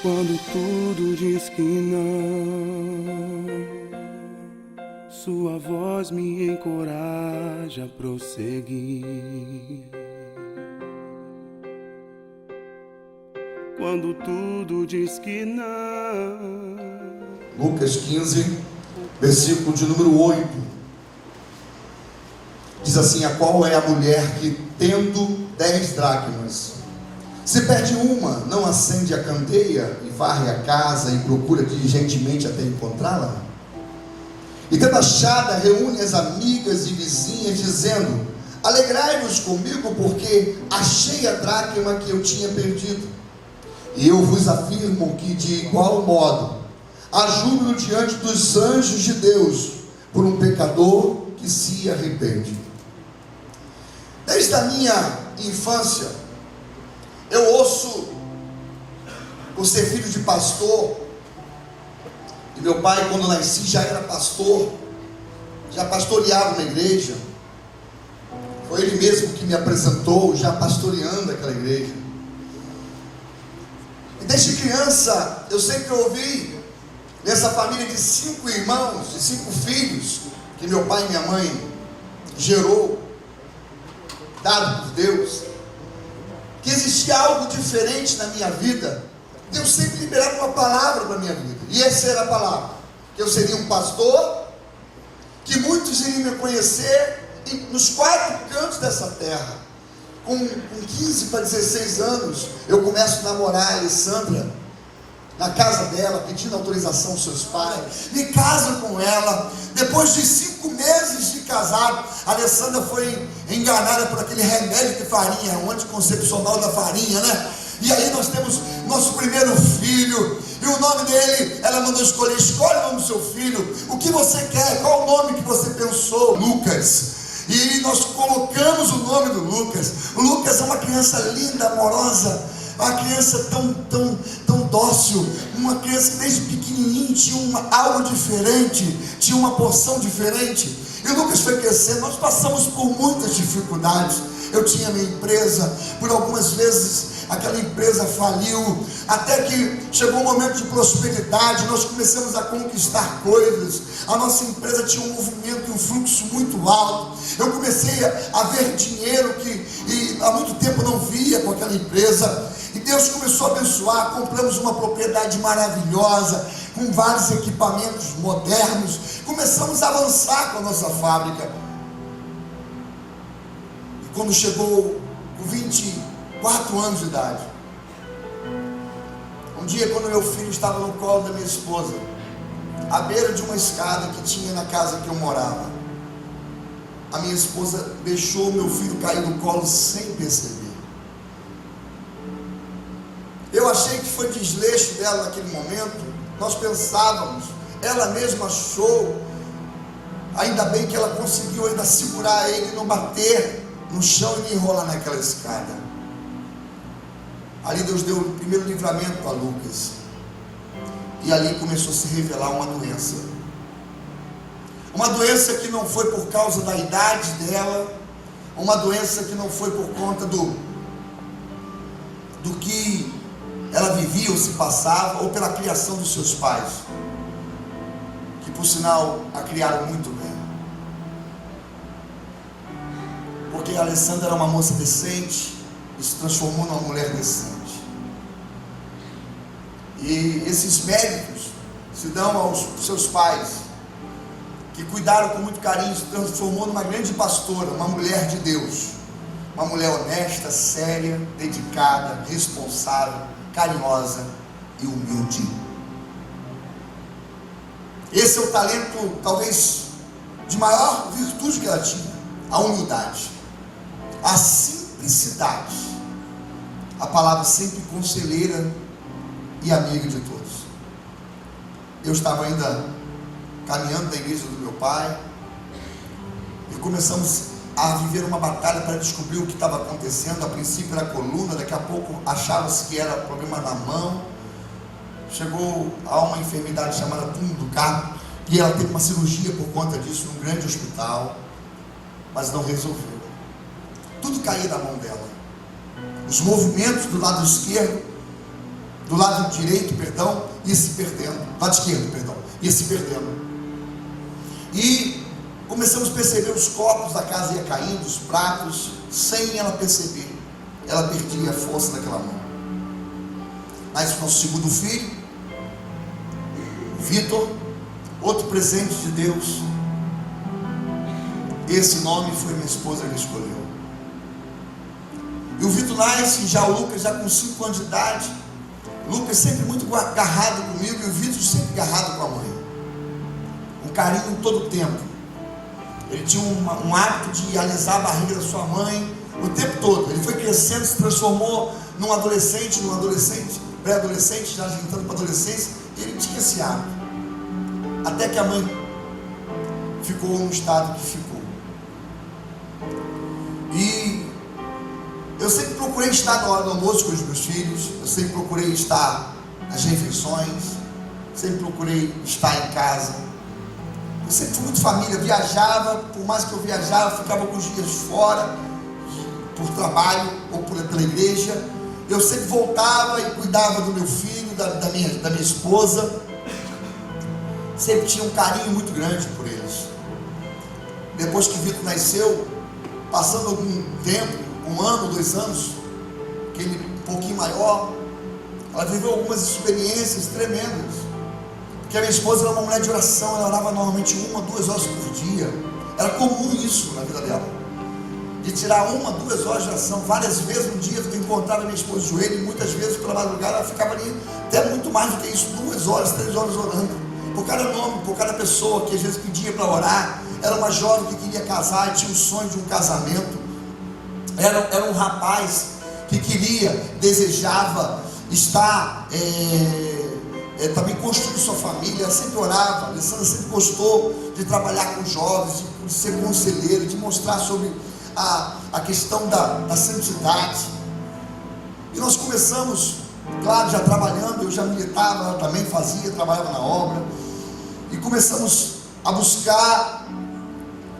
Quando tudo diz que não, sua voz me encoraja a prosseguir. Quando tudo diz que não. Lucas 15, versículo de número 8. Diz assim: a qual é a mulher que, tendo 10 dracmas, se perde uma, não acende a candeia e varre a casa e procura diligentemente até encontrá-la? E tendo achada, reúne as amigas e vizinhas, dizendo: alegrai-vos comigo, porque achei a dracma que eu tinha perdido. E eu vos afirmo que, de igual modo, há júbilo diante dos anjos de Deus por um pecador que se arrepende. Desde a minha infância, eu ouço, por ser filho de pastor, e meu pai, quando nasci, já era pastor, já pastoreava uma igreja. Foi ele mesmo que me apresentou, já pastoreando aquela igreja. E desde criança, eu sempre ouvi, nessa família de 5 irmãos, de 5 filhos, que meu pai e minha mãe gerou, dado por Deus, que existia algo diferente na minha vida. Deus sempre liberava uma palavra para a minha vida, e essa era a palavra: que eu seria um pastor, que muitos iriam me conhecer nos 4 cantos dessa terra. Com 15 para 16 anos, eu começo a namorar a Alessandra, na casa dela, pedindo autorização aos seus pais, me caso com ela. Depois de 5 meses de casado, a Alessandra foi enganada por aquele remédio de farinha, o anticoncepcional da farinha, né? E aí nós temos nosso primeiro filho, e o nome dele, ela mandou escolher: escolhe o nome do seu filho, o que você quer, qual o nome que você pensou? Lucas. E nós colocamos o nome do Lucas. O Lucas é uma criança linda, amorosa, uma criança tão dócil, uma criança que desde pequenininho tinha algo diferente, tinha uma porção diferente. E o Lucas foi crescendo. Nós passamos por muitas dificuldades. Eu tinha minha empresa, por algumas vezes aquela empresa faliu, até que chegou um momento de prosperidade, nós começamos a conquistar coisas, a nossa empresa tinha um movimento e um fluxo muito alto. Eu comecei a ver dinheiro que há muito tempo não via com aquela empresa, e Deus começou a abençoar. Compramos uma propriedade maravilhosa, com vários equipamentos modernos, começamos a avançar com a nossa fábrica. E quando chegou com 24 anos de idade, um dia, quando meu filho estava no colo da minha esposa, à beira de uma escada que tinha na casa que eu morava, a minha esposa deixou meu filho cair no colo sem perceber. Eu achei que foi desleixo dela naquele momento. Nós pensávamos, ela mesma achou, ainda bem que ela conseguiu ainda segurar ele e não bater no chão e me enrolar naquela escada. Ali Deus deu o primeiro livramento a Lucas, e ali começou a se revelar uma doença que não foi por causa da idade dela, uma doença que não foi por conta do que ela vivia ou se passava, ou pela criação dos seus pais, que por sinal a criaram muito bem, porque a Alessandra era uma moça decente e se transformou numa mulher decente. E esses méritos se dão aos seus pais, que cuidaram com muito carinho, se transformou numa grande pastora, uma mulher de Deus, uma mulher honesta, séria, dedicada, responsável, carinhosa e humilde. Esse é o talento, talvez, de maior virtude que ela tinha: a humildade, a simplicidade, a palavra sempre conselheira e amiga de todos. Eu estava ainda caminhando na igreja do meu pai, e começamos a viver uma batalha para descobrir o que estava acontecendo. A princípio era coluna, daqui a pouco achava-se que era problema na mão. Chegou a uma enfermidade chamada túmulo do carpo, e ela teve uma cirurgia por conta disso num grande hospital, mas não resolveu. Tudo caía da mão dela. Os movimentos do lado esquerdo do lado direito, perdão, ia se perdendo, lado esquerdo, perdão, ia se perdendo. E começamos a perceber os copos da casa ia caindo, os pratos, sem ela perceber. Ela perdia a força daquela mão. Mas nosso segundo filho, Vitor, outro presente de Deus. Esse nome foi minha esposa que escolheu. E o Vitor nasce, já o Lucas, já com 5 anos de idade. O Lucas sempre muito agarrado comigo e o Vitor sempre agarrado com a mãe. Um carinho todo o tempo. Ele tinha um hábito de alisar a barriga da sua mãe o tempo todo. Ele foi crescendo, se transformou num adolescente, pré-adolescente, já entrando para a adolescência. E ele tinha esse hábito. Até que a mãe ficou no estado que ficou. E eu sempre procurei estar na hora do almoço com os meus filhos. Eu sempre procurei estar nas refeições. Sempre procurei estar em casa. Eu sempre fui muito família, viajava, por mais que eu viajava, ficava alguns dias fora, por trabalho ou pela igreja. Eu sempre voltava e cuidava do meu filho, da minha esposa. Sempre tinha um carinho muito grande por eles. Depois que Vitor nasceu, passando algum tempo, 1 ano, 2 anos, aquele um pouquinho maior, ela viveu algumas experiências tremendas. Porque a minha esposa era uma mulher de oração, ela orava normalmente 1 a 2 horas por dia. Era comum isso na vida dela, de tirar 1 a 2 horas de oração. Várias vezes no dia eu encontrava a minha esposa de joelho, e muitas vezes pela madrugada ela ficava ali até muito mais do que isso, 2 horas, 3 horas orando, por cada nome, por cada pessoa que às vezes pedia para orar. Era uma jovem que queria casar e tinha um sonho de um casamento. Era um rapaz que desejava estar também construindo sua família. Ela sempre orava. A Alessandra sempre gostou de trabalhar com jovens, de ser conselheiro, de mostrar sobre a questão da santidade. E nós começamos, claro, já trabalhando. Eu já militava, ela também fazia, trabalhava na obra. E começamos a buscar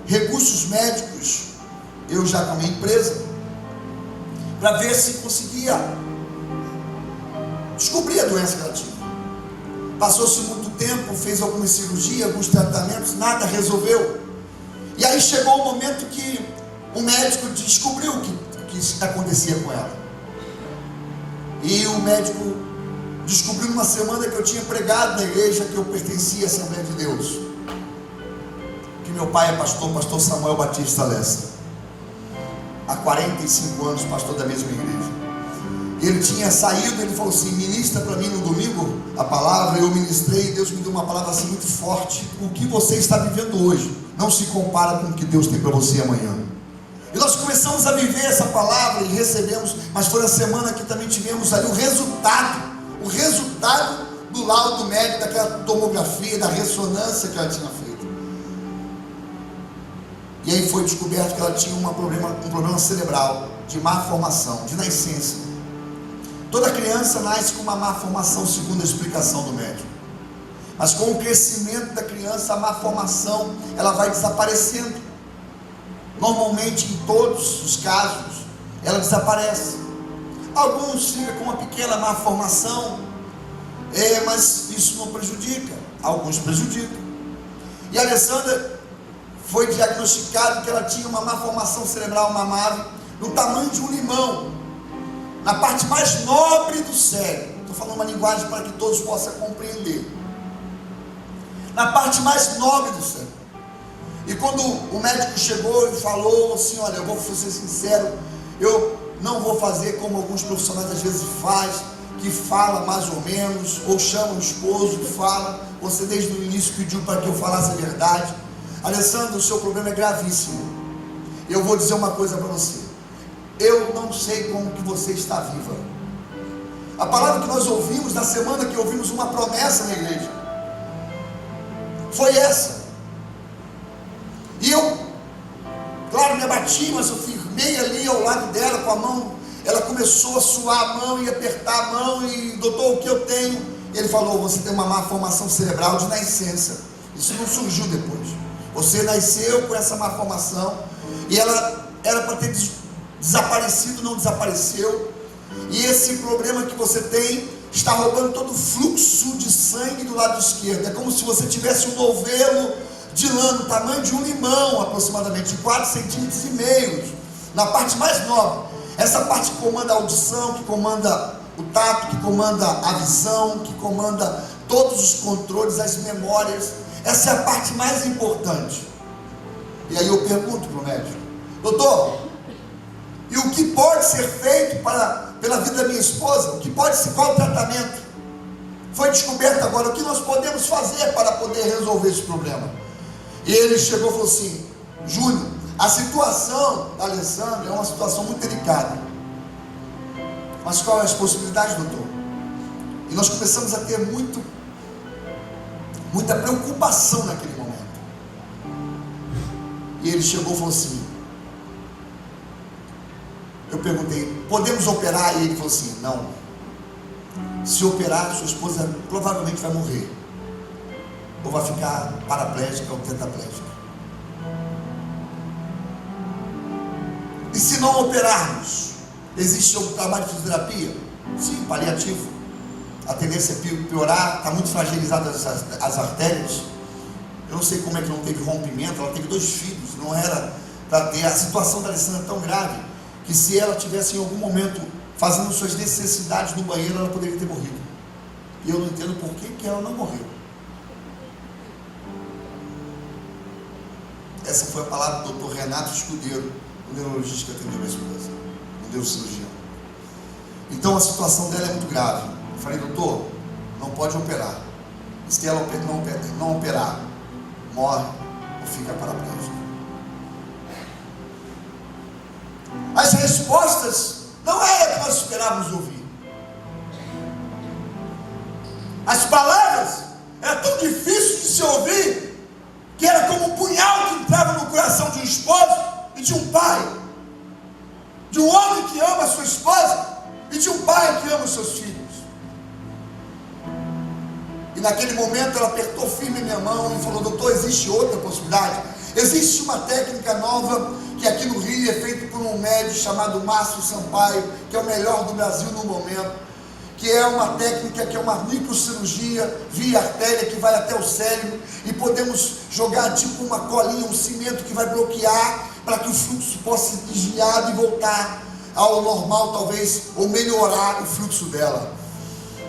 recursos médicos, eu já com a minha empresa, para ver se conseguia descobrir a doença que ela tinha. Passou-se muito tempo, fez algumas cirurgias, alguns tratamentos, nada resolveu. E aí chegou o momento que o médico descobriu o que acontecia com ela. E o médico descobriu numa semana que eu tinha pregado na igreja que eu pertencia à Assembleia de Deus, que meu pai é pastor Samuel Batista Lessa, há 45 anos pastor da mesma igreja. Ele tinha saído, ele falou assim: ministra para mim no domingo a palavra. Eu ministrei e Deus me deu uma palavra assim muito forte: o que você está vivendo hoje não se compara com o que Deus tem para você amanhã. E nós começamos a viver essa palavra e recebemos, mas foi na semana que também tivemos ali o resultado do laudo médico, daquela tomografia, da ressonância que ela tinha feito. E aí foi descoberto que ela tinha um problema cerebral, de má formação, de nascença. Toda criança nasce com uma má formação, segundo a explicação do médico. Mas com o crescimento da criança, a má formação, ela vai desaparecendo. Normalmente, em todos os casos, ela desaparece. Alguns ficam com uma pequena má formação, mas isso não prejudica. Alguns prejudicam. E a Alessandra foi diagnosticado que ela tinha uma má formação cerebral mamável no tamanho de um limão, na parte mais nobre do cérebro. Estou falando uma linguagem para que todos possam compreender. Na parte mais nobre do cérebro. E quando o médico chegou e falou assim: olha, eu vou ser sincero, eu não vou fazer como alguns profissionais às vezes faz, que fala mais ou menos, ou chama o esposo e fala. Você desde o início pediu para que eu falasse a verdade. Alessandro, o seu problema é gravíssimo. Eu vou dizer uma coisa para você: eu não sei como que você está viva. A palavra que nós ouvimos na semana que ouvimos uma promessa na igreja foi essa. E eu, claro, me abati, mas eu firmei ali ao lado dela com a mão. Ela começou a suar a mão e apertar a mão. E doutor, o que eu tenho? Ele falou: você tem uma má formação cerebral de nascença. Isso não surgiu depois. Você nasceu com essa má formação e ela era para ter desaparecido, não desapareceu. E esse problema que você tem está roubando todo o fluxo de sangue do lado esquerdo. É como se você tivesse um novelo de lã do tamanho de um limão, aproximadamente, de 4,5 centímetros, na parte mais nobre. Essa parte que comanda a audição, que comanda o tato, que comanda a visão, que comanda todos os controles, as memórias. Essa é a parte mais importante. E aí eu pergunto para o médico: doutor, e o que pode ser feito pela vida da minha esposa? O que pode ser, qual o tratamento? Foi descoberto agora, o que nós podemos fazer para poder resolver esse problema? E ele chegou e falou assim: Júnior, a situação da Alessandra é uma situação muito delicada. Mas qual é as possibilidades, doutor? E nós começamos a ter muita preocupação naquele momento. E ele chegou e falou assim, eu perguntei: podemos operar? E ele falou assim: não. Se operar, sua esposa provavelmente vai morrer, ou vai ficar paraplégica ou tetraplégica. E se não operarmos, existe algum trabalho de fisioterapia? Sim, paliativo. A tendência é piorar, está muito fragilizadas as artérias. Eu não sei como é que não teve rompimento. Ela teve 2 filhos, não era para ter. A situação da Alessandra é tão grave que se ela tivesse em algum momento fazendo suas necessidades no banheiro, ela poderia ter morrido. E eu não entendo por que ela não morreu. Essa foi a palavra do Dr. Renato Escudeiro, o neurologista que atendeu minha esposa, o neurocirurgião. Então a situação dela é muito grave. Eu falei: doutor, não pode operar. Se ela não operar, morre ou fica paraplégica. As respostas não eram que nós esperávamos ouvir. As palavras eram tão difíceis de se ouvir, que era como um punhal que entrava no coração de um esposo e de um pai, de um homem que ama a sua esposa e de um pai que ama os seus filhos. E naquele momento ela apertou firme minha mão e falou: doutor, existe outra possibilidade? Existe uma técnica nova que aqui no Rio é feita por um médico chamado Márcio Sampaio, que é o melhor do Brasil no momento, que é uma técnica que é uma microcirurgia via artéria que vai até o cérebro, e podemos jogar tipo uma colinha, um cimento que vai bloquear para que o fluxo possa ser desviado e voltar ao normal, talvez, ou melhorar o fluxo dela.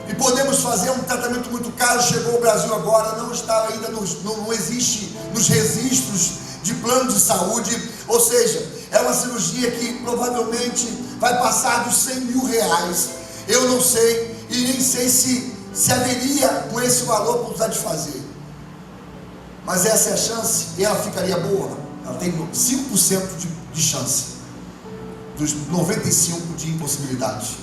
E podemos fazer um tratamento muito caro. Chegou ao Brasil agora, não está ainda não existe nos registros de plano de saúde, ou seja, é uma cirurgia que provavelmente vai passar dos 100 mil reais. Eu não sei, e nem sei se haveria com esse valor para usar de fazer, mas essa é a chance, e ela ficaria boa. Ela tem 5% de chance, dos 95% de impossibilidade.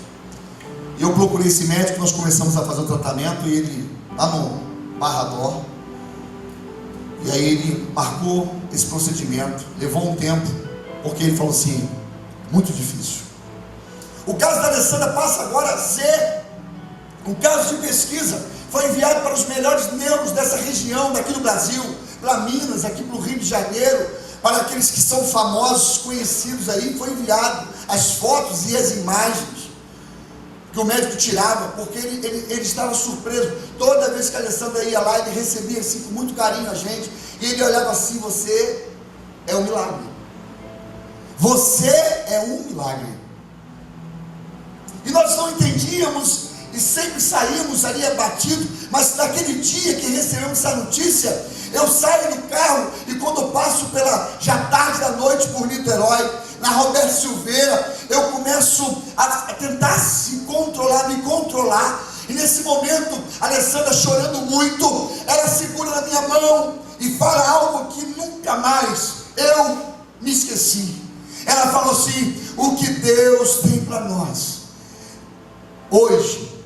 E eu procurei esse médico, nós começamos a fazer o tratamento, e ele, lá no Barrador, e aí ele marcou esse procedimento. Levou um tempo, porque ele falou assim: muito difícil. O caso da Alessandra passa agora a ser um caso de pesquisa. Foi enviado para os melhores neuros dessa região, daqui do Brasil, para Minas, aqui para o Rio de Janeiro, para aqueles que são famosos, conhecidos aí. Foi enviado as fotos e as imagens que o médico tirava, porque ele estava surpreso. Toda vez que a Alessandra ia lá, ele recebia assim com muito carinho a gente, e ele olhava assim: você é um milagre, você é um milagre. E nós não entendíamos, e sempre saímos ali abatidos, mas naquele dia que recebemos essa notícia, eu saio do carro, e quando eu passo já tarde da noite por Niterói, na Roberto Silveira, eu começo a tentar me controlar, e nesse momento, a Alessandra chorando muito, ela segura na minha mão, e fala algo que nunca mais eu me esqueci. Ela falou assim: o que Deus tem para nós hoje,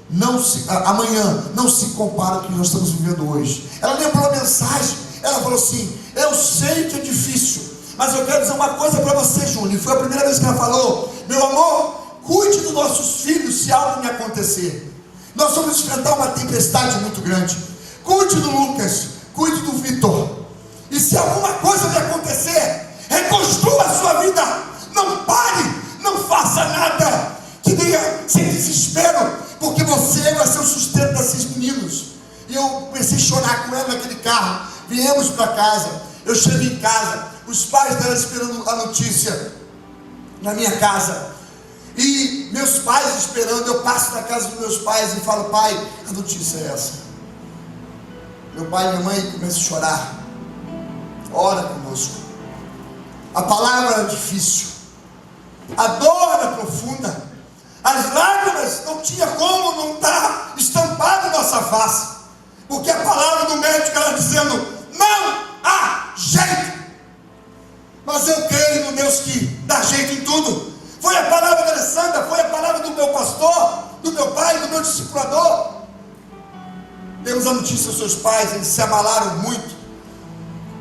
amanhã não se compara ao que nós estamos vivendo hoje. Ela lembrou a mensagem, ela falou assim: eu sei que é difícil, mas eu quero dizer uma coisa para você, Júnior. E foi a primeira vez que ela falou: meu amor, cuide dos nossos filhos se algo me acontecer. Nós vamos enfrentar uma tempestade muito grande. Cuide do Lucas, cuide do Vitor, e se alguma coisa me acontecer, reconstrua a sua vida. Não pare, não faça nada que venha sem desespero, porque você vai ser o sustento desses meninos. E eu comecei a chorar com ela naquele carro. Viemos para casa. Eu cheguei em casa, os pais dela esperando a notícia na minha casa. E meus pais esperando. Eu passo na casa dos meus pais e falo: pai, a notícia é essa. Meu pai e minha mãe começam a chorar. Ora conosco. A palavra era difícil, a dor era profunda, as lágrimas não tinha como não estar estampado na nossa face, porque a palavra do médico era dizendo: não há jeito. Mas eu creio no Deus que dá jeito em tudo. Foi a palavra da Alessandra, foi a palavra do meu pastor, do meu pai, do meu discipulador. Temos a notícia dos seus pais, eles se abalaram muito,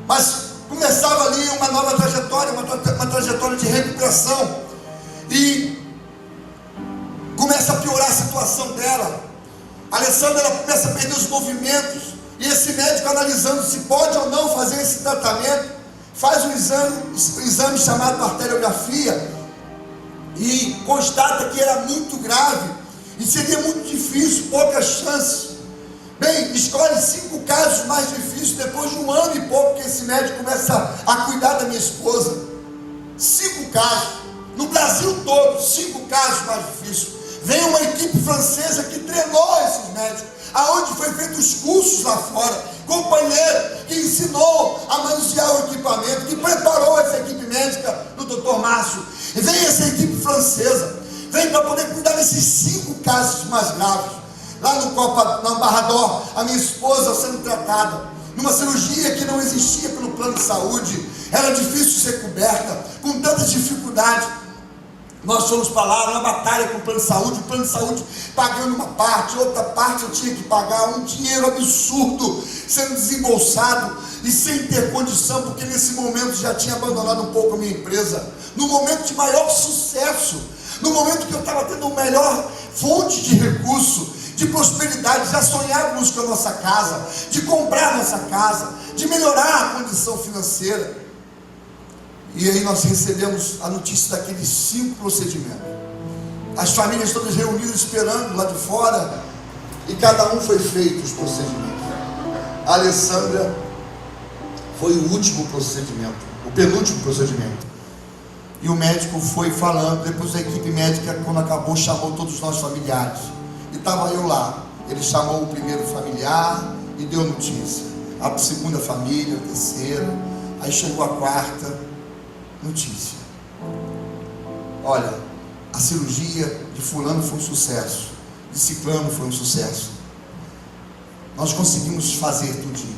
mas começava ali uma nova trajetória, uma trajetória de recuperação, e começa a piorar a situação dela. A Alessandra, ela começa a perder os movimentos, e esse médico, analisando se pode ou não fazer esse tratamento, faz um exame chamado arteriografia, e constata que era muito grave, e seria muito difícil, poucas chances. Bem, escolhe 5 casos mais difíceis, depois de 1 ano e pouco que esse médico começa a cuidar da minha esposa. 5 casos, no Brasil todo, 5 casos mais difíceis. Vem uma equipe francesa que treinou esses médicos, aonde foi feito os cursos lá fora, companheiro que ensinou a manusear o equipamento, que preparou essa equipe médica do Dr. Márcio. E vem essa equipe francesa, vem para poder cuidar desses 5 casos mais graves. Lá no Barrador, a minha esposa sendo tratada numa cirurgia que não existia pelo plano de saúde, era difícil ser coberta, com tantas dificuldades. Nós fomos para lá, uma batalha com o plano de saúde pagando uma parte, outra parte eu tinha que pagar, um dinheiro absurdo sendo desembolsado e sem ter condição, porque nesse momento já tinha abandonado um pouco a minha empresa, no momento de maior sucesso, no momento que eu estava tendo a melhor fonte de recurso, de prosperidade, já sonhávamos com a nossa casa, de comprar a nossa casa, de melhorar a condição financeira. E aí nós recebemos a notícia daqueles 5 procedimentos, as famílias todas reunidas esperando lá de fora, e cada um foi feito os procedimentos. A Alessandra foi o último procedimento, o penúltimo procedimento, e o médico foi falando. Depois a equipe médica, quando acabou, chamou todos nós familiares, e estava eu lá. Ele chamou o primeiro familiar e deu notícia, a segunda família, a terceira, aí chegou a 4ª notícia: olha, a cirurgia de fulano foi um sucesso, de ciclano foi um sucesso, nós conseguimos fazer tudinho,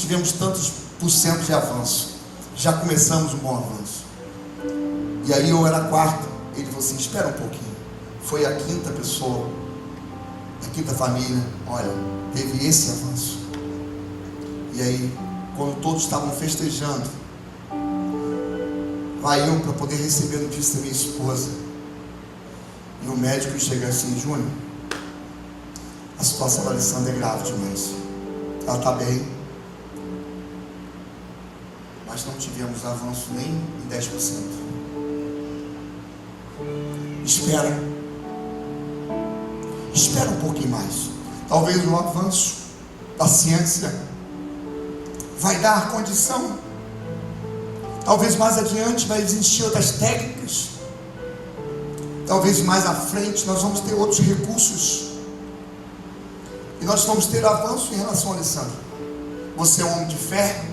tivemos tantos % de avanço, já começamos um bom avanço. E aí eu era a 4ª, ele falou assim: espera um pouquinho. Foi a 5ª pessoa, a 5ª família, olha, teve esse avanço. E aí, quando todos estavam festejando, vai eu para poder receber a notícia da minha esposa, e o médico chega assim: Júnior, a situação da Alessandra é grave demais, ela está bem, mas não tivemos avanço nem em 10%. Espera um pouquinho mais, talvez o avanço da ciência vai dar condição, talvez mais adiante vai existir outras técnicas, talvez mais à frente nós vamos ter outros recursos, e nós vamos ter avanço em relação a Alessandra. Você é um homem de fé,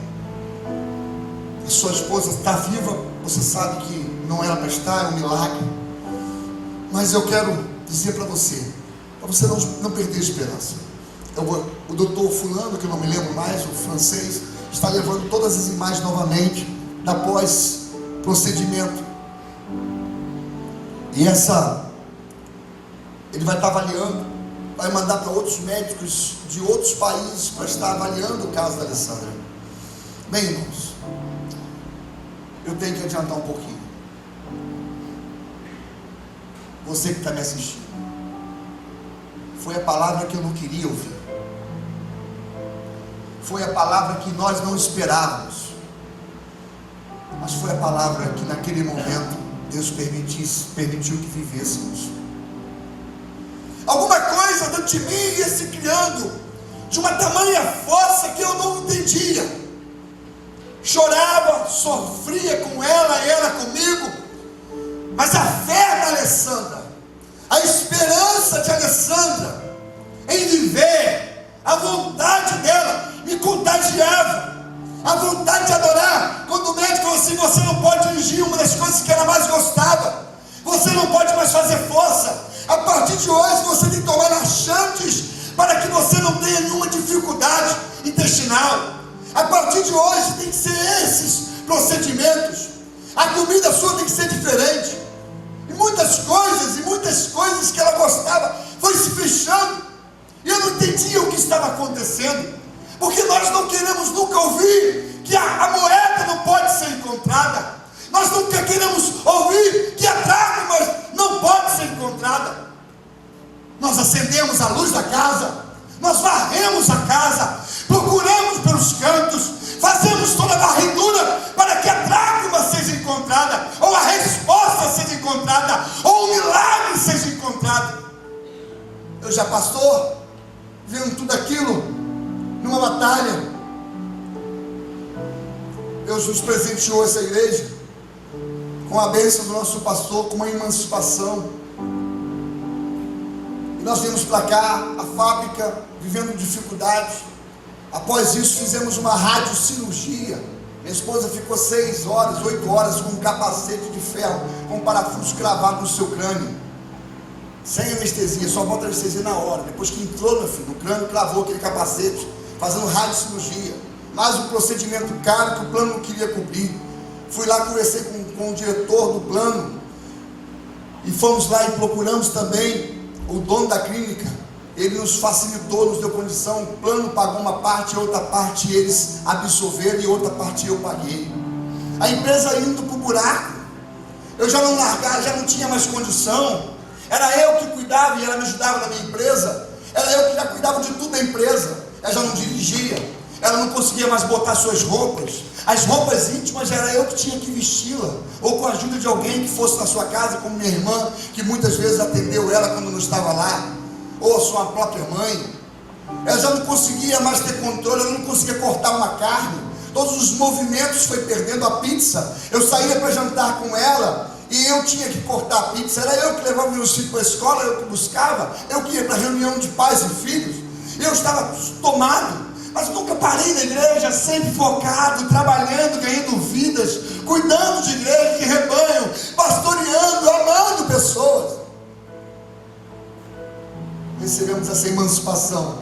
a sua esposa está viva, você sabe que não era para estar, é um milagre, mas eu quero dizer para você não perder a esperança. O doutor fulano, que eu não me lembro mais, o francês, está levando todas as imagens novamente da pós-procedimento, e ele vai estar avaliando, vai mandar para outros médicos de outros países para estar avaliando o caso da Alessandra. Bem, irmãos, eu tenho que adiantar um pouquinho. Você que está me assistindo, foi a palavra que eu não queria ouvir, foi a palavra que nós não esperávamos, mas foi a palavra que naquele momento Deus permitiu que vivêssemos. Algumas dentro de mim ia se criando de uma tamanha força que eu não entendia. Chorava, sofria com ela comigo, mas a fé da Alessandra, a esperança de Alessandra em viver, a vontade dela me contagiava, a vontade de adorar. Quando o médico falou assim: você não pode dirigir, uma das coisas que ela mais gostava, você não pode mais fazer força, a partir de hoje você tem que tomar laxantes para que você não tenha nenhuma dificuldade intestinal. A partir de hoje tem que ser esses procedimentos, a comida sua tem que ser diferente. E muitas coisas que ela gostava foi se fechando, e eu não entendia o que estava acontecendo, porque nós não queremos nunca ouvir que a moeda não pode ser encontrada, nós nunca queremos ouvir que a dracma não pode ser encontrada. Nós acendemos a luz da casa, nós varremos a casa, procuramos pelos cantos, fazemos toda a varredura para que a dracma seja encontrada, ou a resposta seja encontrada, ou o milagre seja encontrado. Eu já, pastor, vendo tudo aquilo numa batalha, Deus nos presenteou essa igreja com a bênção do nosso pastor, com uma emancipação. E nós viemos para cá, a fábrica, vivendo dificuldades. Após isso, fizemos uma radiocirurgia. Minha esposa ficou 6 horas, 8 horas com um capacete de ferro, com um parafuso cravado no seu crânio, sem anestesia, só bota anestesia na hora. Depois que entrou no crânio, cravou aquele capacete, fazendo radiocirurgia. Mais um procedimento caro que o plano não queria cobrir. Fui lá, conversei com o diretor do plano, e fomos lá e procuramos também o dono da clínica. Ele nos facilitou, nos deu condição. O plano pagou uma parte, outra parte eles absolveram, e outra parte eu paguei. A empresa indo para o buraco, eu já não tinha mais condição. Era eu que cuidava e ela me ajudava na minha empresa. Era eu que já cuidava de tudo da empresa. Ela já não dirigia, ela não conseguia mais botar suas roupas. As roupas íntimas era eu que tinha que vesti-la, ou com a ajuda de alguém que fosse na sua casa, como minha irmã, que muitas vezes atendeu ela quando não estava lá, ou a sua própria mãe. Ela já não conseguia mais ter controle, ela não conseguia cortar uma carne, todos os movimentos foi perdendo. A pizza, eu saía para jantar com ela e eu tinha que cortar a pizza, era eu que levava meus filhos para a escola, eu que buscava, eu que ia para a reunião de pais e filhos, eu estava tomado, mas nunca parei na igreja, sempre focado, trabalhando, ganhando vidas, cuidando de igreja, de rebanho, pastoreando, amando pessoas. Recebemos essa emancipação,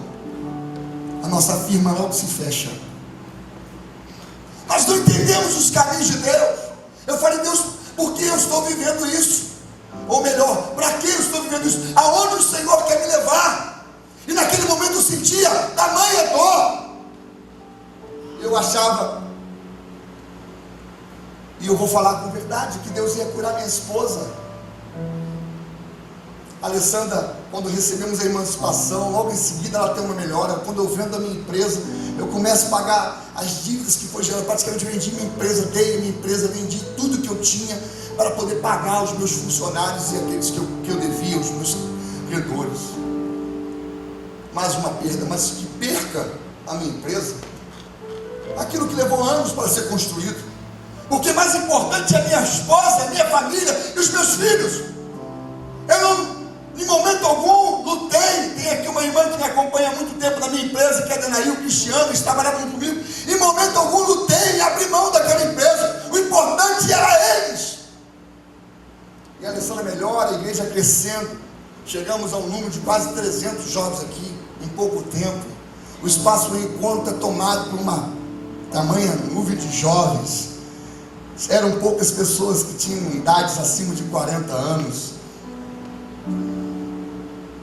a nossa firma logo se fecha. Nós não entendemos os caminhos de Deus. Eu falei: Deus, por que eu estou vivendo isso? Ou melhor, para que eu estou vivendo isso? Aonde o Senhor quer me levar? E naquele momento eu sentia tamanha dor. Eu achava, e eu vou falar com verdade, que Deus ia curar minha esposa. A Alessandra, quando recebemos a emancipação, logo em seguida ela tem uma melhora. Quando eu vendo a minha empresa, eu começo a pagar as dívidas que foi gerando. Praticamente vendi minha empresa, dei a minha empresa, vendi tudo que eu tinha para poder pagar os meus funcionários e aqueles que eu devia, os meus credores. Mais uma perda, mas que perca a minha empresa, aquilo que levou anos para ser construído, porque mais importante é a minha esposa, a minha família e os meus filhos. Eu não, em momento algum, lutei. Tem aqui uma irmã que me acompanha há muito tempo na minha empresa, que é a Danaí, o Cristiano, eles trabalhavam comigo. Em momento algum lutei e abri mão daquela empresa. O importante era eles. E a Alessandra melhora, a igreja crescendo. Chegamos a um número de quase 300 jovens aqui, em pouco tempo. O espaço do encontro é tomado por uma tamanha nuvem de jovens. Eram poucas pessoas que tinham idades acima de 40 anos.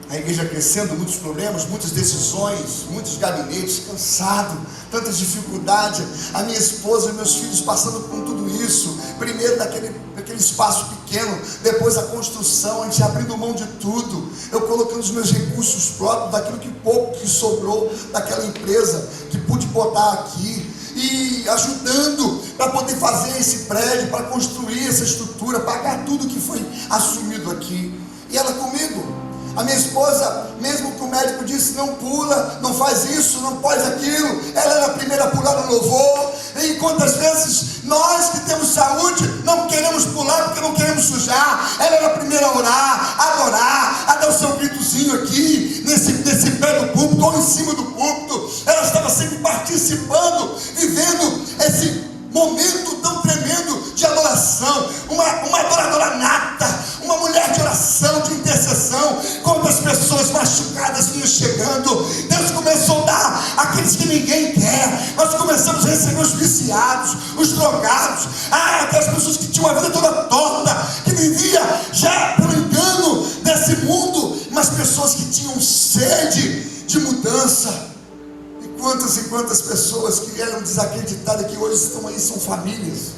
A igreja crescendo, muitos problemas, muitas decisões, muitos gabinetes, cansado, tantas dificuldades. A minha esposa e meus filhos passando por tudo isso. Primeiro daquele espaço pequeno, depois a construção, a gente abrindo mão de tudo. Eu colocando os meus recursos próprios, daquilo que pouco que sobrou daquela empresa, que pude botar aqui, e ajudando para poder fazer esse prédio, para construir essa estrutura, pagar tudo que foi assumido aqui. E ela comigo. A minha esposa, mesmo que o médico não pula, não faz isso, não faz aquilo. Ela era a primeira a pular no louvor. E quantas vezes nós que temos saúde não queremos pular porque não queremos sujar. Ela era a primeira a orar, a adorar, a dar o seu gritozinho aqui, nesse pé do púlpito ou em cima do púlpito. Ela estava sempre participando, vivendo esse momento tão tremendo de adoração, uma adoradora nata, uma mulher de oração, de intercessão. Quando as pessoas machucadas vinham chegando, Deus começou a dar aqueles que ninguém quer. Nós começamos a receber os viciados, os drogados, aquelas pessoas que tinham a vida toda torta, que viviam já pelo engano desse mundo, mas pessoas que tinham sede de mudança. E quantas pessoas que eram desacreditadas, que hoje estão aí, são famílias,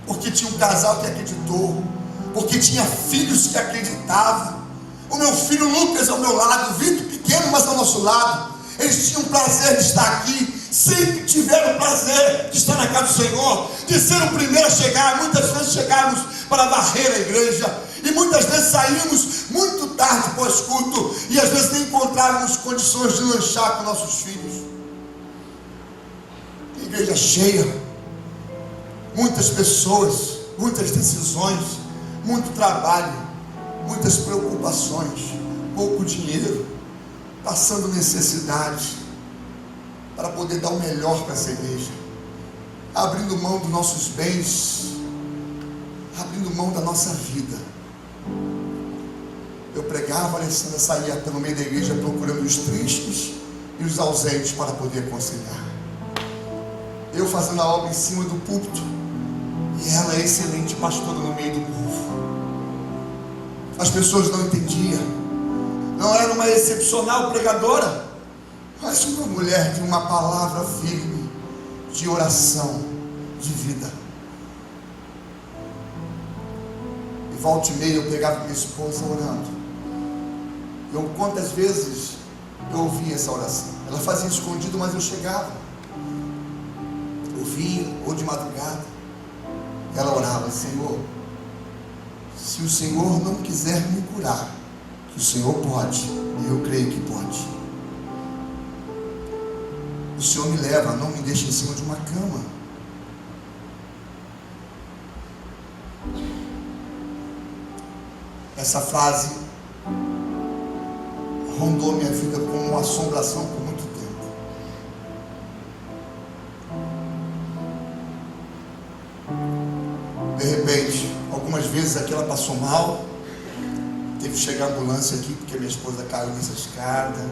porque tinha um casal que acreditou, porque tinha filhos que acreditavam. O meu filho Lucas ao meu lado, o Vitor pequeno, mas ao nosso lado. Eles tinham prazer de estar aqui, sempre tiveram prazer de estar na casa do Senhor, de ser o primeiro a chegar. Muitas vezes chegávamos para varrer a igreja, e muitas vezes saímos muito tarde pós-culto, e às vezes nem encontrávamos condições de lanchar com nossos filhos. Igreja cheia, muitas pessoas, muitas decisões, muito trabalho, muitas preocupações, pouco dinheiro, passando necessidade, para poder dar o melhor para essa igreja, abrindo mão dos nossos bens, abrindo mão da nossa vida. Eu pregava, a Alessandra saía pelo meio da igreja procurando os tristes e os ausentes para poder aconselhar. Eu fazendo a obra em cima do púlpito, e ela excelente pastora no meio do povo. As pessoas não entendiam. Não era uma excepcional pregadora, mas uma mulher de uma palavra firme, de oração, de vida. E volta e meia eu pegava minha esposa orando. Quantas vezes eu ouvia essa oração? Ela fazia escondido, mas eu chegava. Ouvia, ou de madrugada. Ela orava: Senhor, se o Senhor não quiser me curar, que o Senhor pode, eu creio que pode. O Senhor me leva, não me deixa em cima de uma cama. Essa frase rondou minha vida como uma assombração por muito tempo. De repente, algumas vezes aqui ela passou mal, teve que chegar a ambulância aqui porque minha esposa caiu nessa escada.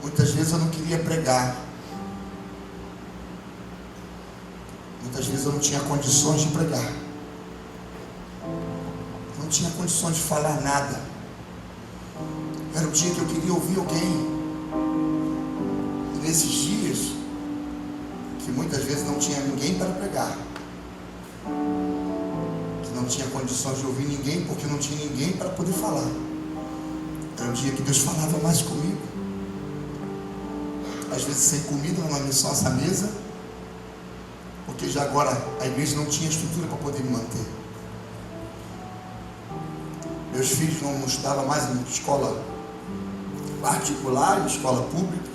Muitas vezes eu não queria pregar, muitas vezes eu não tinha condições de pregar, não tinha condições de falar nada. Era o dia que eu queria ouvir alguém. E nesses dias que muitas vezes não tinha ninguém para pregar, que não tinha condições de ouvir ninguém porque não tinha ninguém para poder falar, era o dia que Deus falava mais comigo. Às vezes sem comida, numa missão essa mesa, porque já agora a igreja não tinha estrutura para poder me manter. Meus filhos não estudavam mais em escola particular, em escola pública.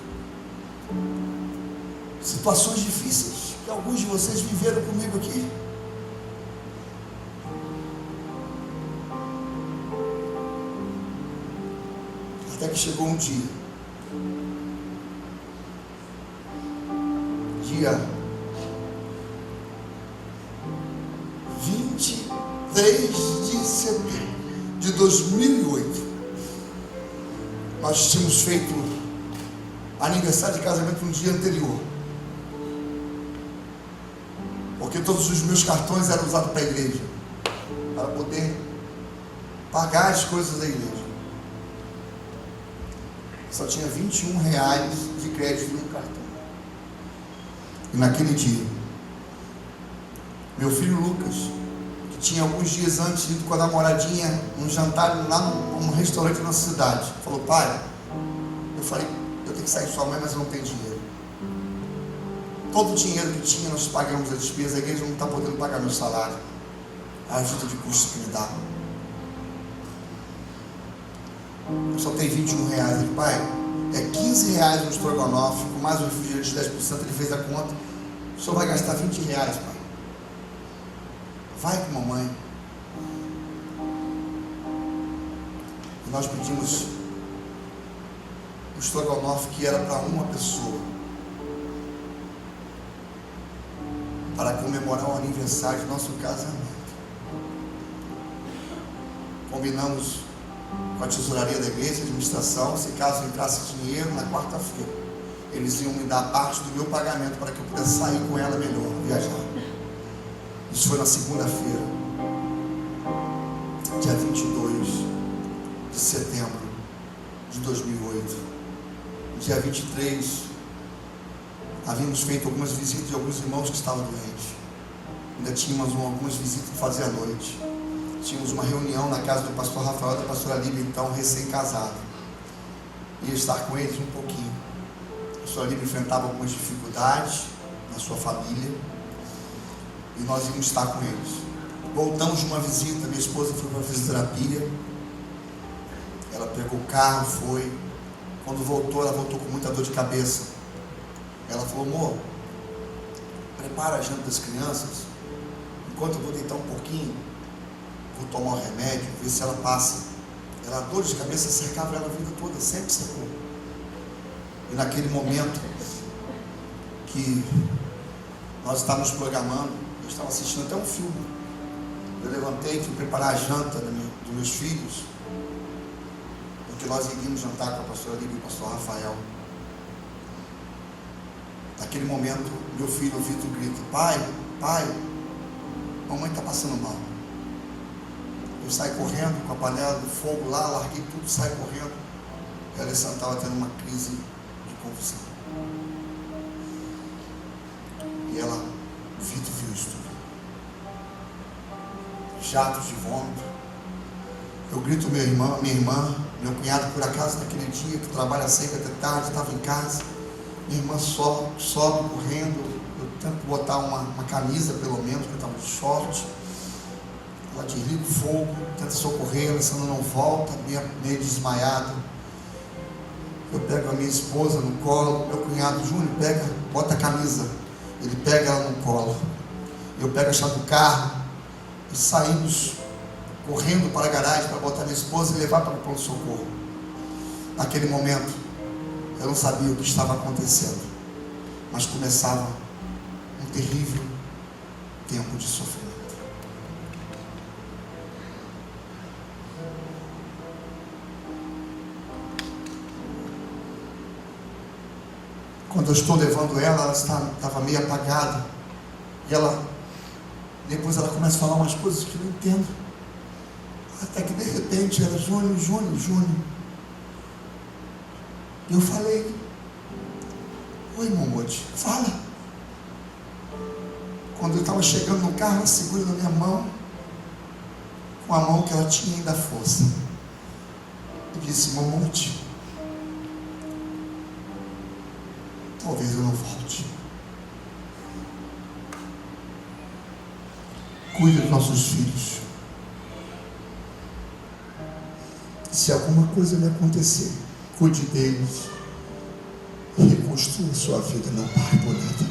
Situações difíceis que alguns de vocês viveram comigo aqui. Até que chegou um dia 23 de setembro de 2008, nós tínhamos feito aniversário de casamento no dia anterior, porque todos os meus cartões eram usados para a igreja, para poder pagar as coisas da igreja. Só tinha R$21 de crédito no cartão. E naquele dia, meu filho Lucas, que tinha alguns dias antes ido com a namoradinha num jantar lá num restaurante na cidade, falou: pai, eu falei, eu tenho que sair com sua mãe, mas eu não tenho dinheiro. Todo o dinheiro que tinha nós pagamos a despesa, a igreja não está podendo pagar meu salário, a ajuda de custo que me dá. só tem R$21. Ele, pai, é R$15 no estrogonofe, com mais um refrigerante de 10%, ele fez a conta. O senhor vai gastar R$20, pai. Vai com a mamãe. E nós pedimos o estrogonofe que era para uma pessoa, para comemorar o aniversário do nosso casamento. Combinamos com a tesouraria da igreja, a administração, se caso entrasse dinheiro na quarta-feira, eles iam me dar parte do meu pagamento para que eu pudesse sair com ela melhor, viajar. Isso foi na segunda-feira, dia 22 de setembro de 2008. No dia 23, havíamos feito algumas visitas de alguns irmãos que estavam doentes. Ainda tínhamos algumas visitas para fazer à noite. Tínhamos uma reunião na casa do pastor Rafael e da pastora Líbia, então recém-casado. Ia estar com eles um pouquinho. A pastora Líbia enfrentava algumas dificuldades na sua família e nós íamos estar com eles. Voltamos de uma visita, minha esposa foi para a fisioterapia. Ela pegou o carro, foi. Quando voltou, ela voltou com muita dor de cabeça. Ela falou: amor, prepara a janta das crianças, enquanto eu vou deitar um pouquinho, vou tomar um remédio, ver se ela passa. Ela, a dor de cabeça cercava ela a vida toda, sempre cercou. E naquele momento que nós estávamos programando, eu estava assistindo até um filme, eu levantei e fui preparar a janta dos meus filhos, porque nós iríamos jantar com a pastora Líbia e o pastor Rafael. Naquele momento, meu filho, o Vitor, grita: pai, mamãe está passando mal. Eu saí correndo com a panela de fogo lá, larguei tudo, saí correndo. E a Alessandra estava tendo uma crise de convulsão. E ela, o Vitor viu isso tudo. Jatos de vômito. Eu grito minha irmã, meu cunhado, por acaso naquele dia que trabalha sempre até tarde, estava em casa. Minha irmã sobe correndo. Eu tento botar uma camisa pelo menos, porque eu estava de short. Ela desliga o fogo, tenta socorrer, a Alessandra não volta, meio desmaiada. Eu pego a minha esposa no colo, meu cunhado: Júnior, bota a camisa. Ele pega ela no colo. Eu pego a chave do carro e saímos correndo para a garagem para botar minha esposa e levar para o pronto-socorro. Naquele momento, eu não sabia o que estava acontecendo, mas começava um terrível tempo de sofrimento. Quando eu estou levando ela estava meio apagada. E depois ela começa a falar umas coisas que eu não entendo. Até que de repente ela: Júnior. E eu falei: oi, Momote, fala. Quando eu estava chegando no carro, ela segura na minha mão, com a mão que ela tinha ainda força, e disse: Momote, talvez eu não volte. Cuide dos nossos filhos. Se alguma coisa lhe acontecer, cuide deles e reconstrua sua vida. Não pare por nada.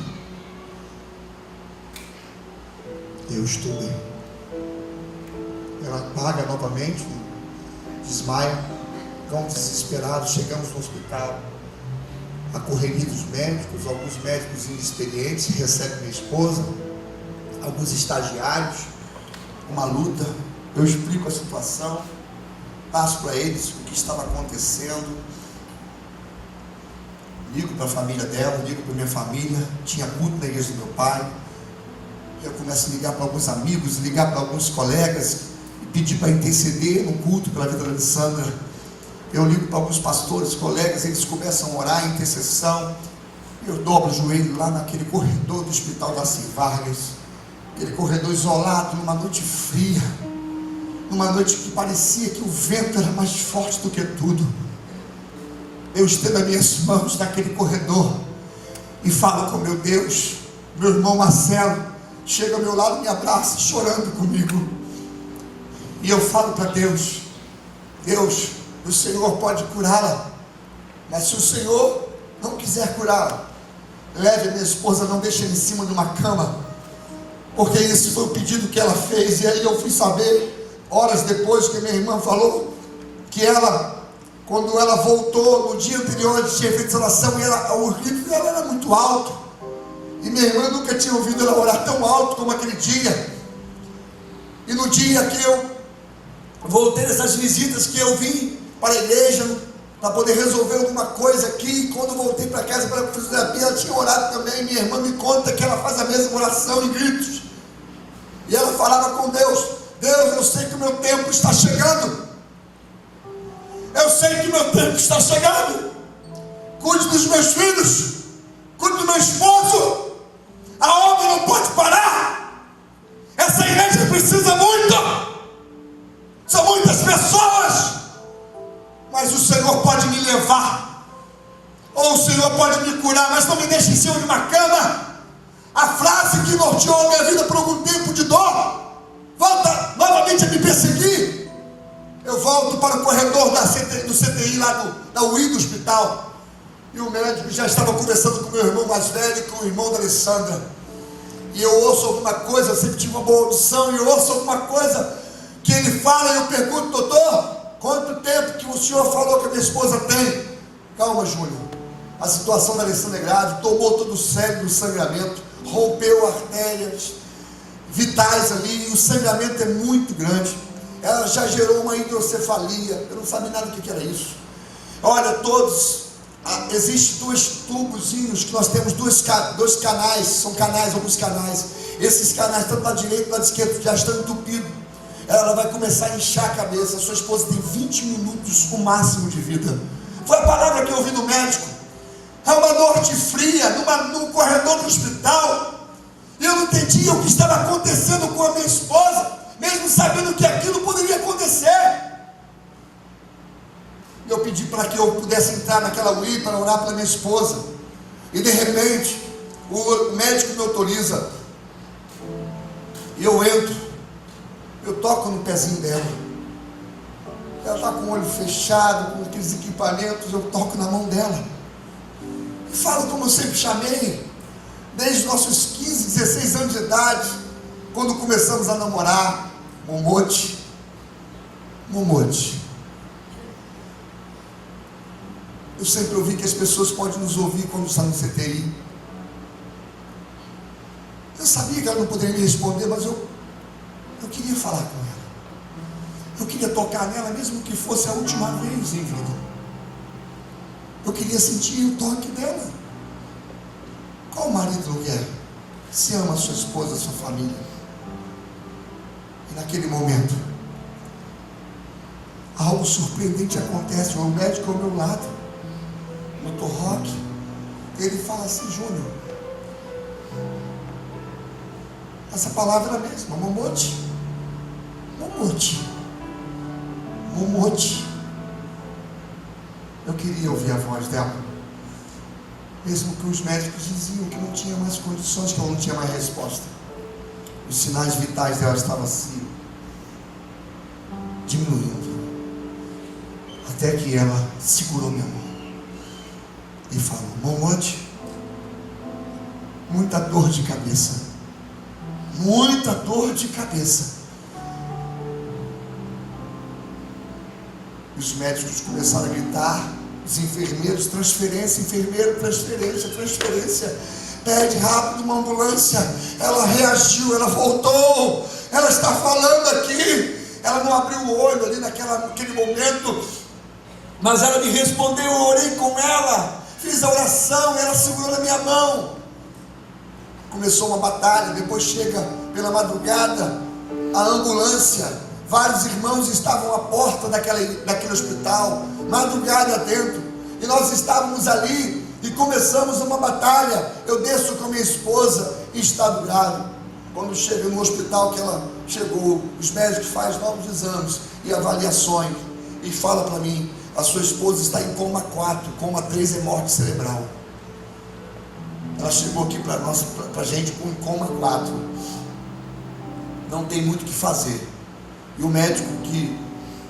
Eu estou bem. Ela apaga novamente, desmaia. Ficamos desesperados. Chegamos no hospital. A correria dos médicos, alguns médicos inexperientes recebem minha esposa, alguns estagiários, uma luta. Eu explico a situação, passo para eles o que estava acontecendo, ligo para a família dela, ligo para a minha família. Tinha culto na igreja do meu pai. Eu começo a ligar para alguns amigos, ligar para alguns colegas e pedir para interceder no culto pela vida da Alessandra. Eu ligo para alguns pastores, colegas, eles começam a orar, intercessão. Eu dobro o joelho lá naquele corredor do Hospital Darcy Vargas, aquele corredor isolado, numa noite fria, numa noite que parecia que o vento era mais forte do que tudo. Eu estendo as minhas mãos naquele corredor e falo com meu Deus. Meu irmão Marcelo chega ao meu lado, me abraça, chorando comigo. E eu falo para Deus: Deus, o Senhor pode curá-la. Mas se o Senhor não quiser curá-la, leve a minha esposa, não deixe ela em cima de uma cama, porque esse foi o pedido que ela fez. E aí eu fui saber, horas depois, que minha irmã falou, que ela, quando ela voltou, no dia anterior, ela tinha feito oração, e o grito dela era muito alto, e minha irmã nunca tinha ouvido ela orar tão alto como aquele dia. E no dia que eu voltei dessas visitas, que eu vim para a igreja, para poder resolver alguma coisa aqui, quando voltei para casa para a fisioterapia, ela tinha orado também. Minha irmã me conta que ela faz a mesma oração em gritos, e ela falava com Deus: Deus, eu sei que o meu tempo está chegando, eu sei que o meu tempo está chegando, cuide dos meus filhos, cuide do meu esposo, a obra não pode parar, essa igreja precisa muito, são muitas pessoas, mas o Senhor pode me levar, ou o Senhor pode me curar, mas não me deixe em cima de uma cama. A frase que norteou a minha vida por algum tempo de dor volta novamente a me perseguir. Eu volto para o corredor do CTI, lá da UI do hospital, e o médico já estava conversando com o meu irmão mais velho e com o irmão da Alessandra, e eu ouço alguma coisa, eu sempre tive uma boa audição, e eu ouço alguma coisa que ele fala, e eu pergunto: doutor, quanto tempo que o senhor falou que a minha esposa tem? Calma, Júnior, a situação da Alessandra é grave, tomou todo o cérebro do sangramento, rompeu artérias vitais ali, e o sangramento é muito grande, ela já gerou uma hidrocefalia, eu não sabia nada do que era isso. Olha, existem dois tubozinhos que nós temos, dois canais, são canais, alguns canais, esses canais, tanto da direita quanto da esquerda, já estão entupidos. Ela vai começar a inchar a cabeça, sua esposa tem 20 minutos o máximo de vida. Foi a palavra que eu ouvi do médico. É uma noite fria, num corredor do hospital, e eu não entendia o que estava acontecendo com a minha esposa, mesmo sabendo que aquilo poderia acontecer. Eu pedi para que eu pudesse entrar naquela UI para orar pela minha esposa, e de repente o médico me autoriza, e eu entro, eu toco no pezinho dela, ela está com o olho fechado, com aqueles equipamentos, eu toco na mão dela, e falo como eu sempre chamei, desde os nossos 15, 16 anos de idade, quando começamos a namorar: Momote, Momote. Eu sempre ouvi que as pessoas podem nos ouvir quando estão no CTI. Eu sabia que ela não poderia me responder, mas eu queria falar com ela. Eu queria tocar nela, mesmo que fosse a última vez em vida. Eu queria sentir o toque dela. Qual marido não quer? Se ama a sua esposa, a sua família. E naquele momento, algo surpreendente acontece. O médico ao meu lado, Dr. Roque, ele fala assim: Júnior, essa palavra é a mesma, Momote, Momote, Momote. Eu queria ouvir a voz dela, mesmo que os médicos diziam que não tinha mais condições, que ela não tinha mais resposta. Os sinais vitais dela estavam se diminuindo, até que ela segurou minha mão e falou: Momote, muita dor de cabeça, muita dor de cabeça. Os médicos começaram a gritar, os enfermeiros: transferência, enfermeiro, transferência, transferência, pede rápido uma ambulância. Ela reagiu, ela voltou, ela está falando aqui. Ela não abriu o olho ali naquele momento, mas ela me respondeu. Eu orei com ela, fiz a oração, ela segurou na minha mão. Começou uma batalha. Depois chega pela madrugada a ambulância. Vários irmãos estavam à porta daquele hospital, madrugada dentro, e nós estávamos ali e começamos uma batalha. Eu desço com a minha esposa em estado grave. Quando chega no hospital, que ela chegou, os médicos fazem novos exames e avaliações e fala para mim: a sua esposa está em coma 4, coma 3 é morte cerebral. Ela chegou aqui para nós, para a gente, com coma 4. Não tem muito o que fazer. E o médico que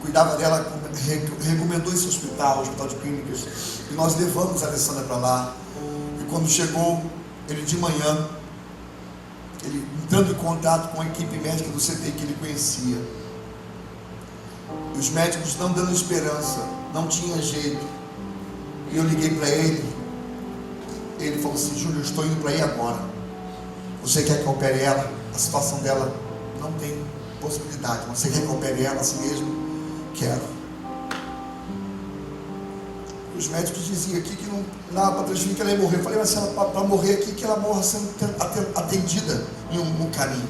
cuidava dela recomendou esse hospital de clínicas, e nós levamos a Alessandra para lá. E quando chegou, ele de manhã, ele entrando em contato com a equipe médica do CTI que ele conhecia, e os médicos não dando esperança, não tinha jeito, e eu liguei para ele falou assim: Júlio, eu estou indo para aí agora, você quer que eu opere ela? A situação dela não tem possibilidade, mas você quer que eu opere ela assim mesmo? Quero. Os médicos diziam aqui que não dava para transferir, que ela ia morrer. Eu falei: mas se ela para morrer aqui, que ela morra sendo atendida no caminho.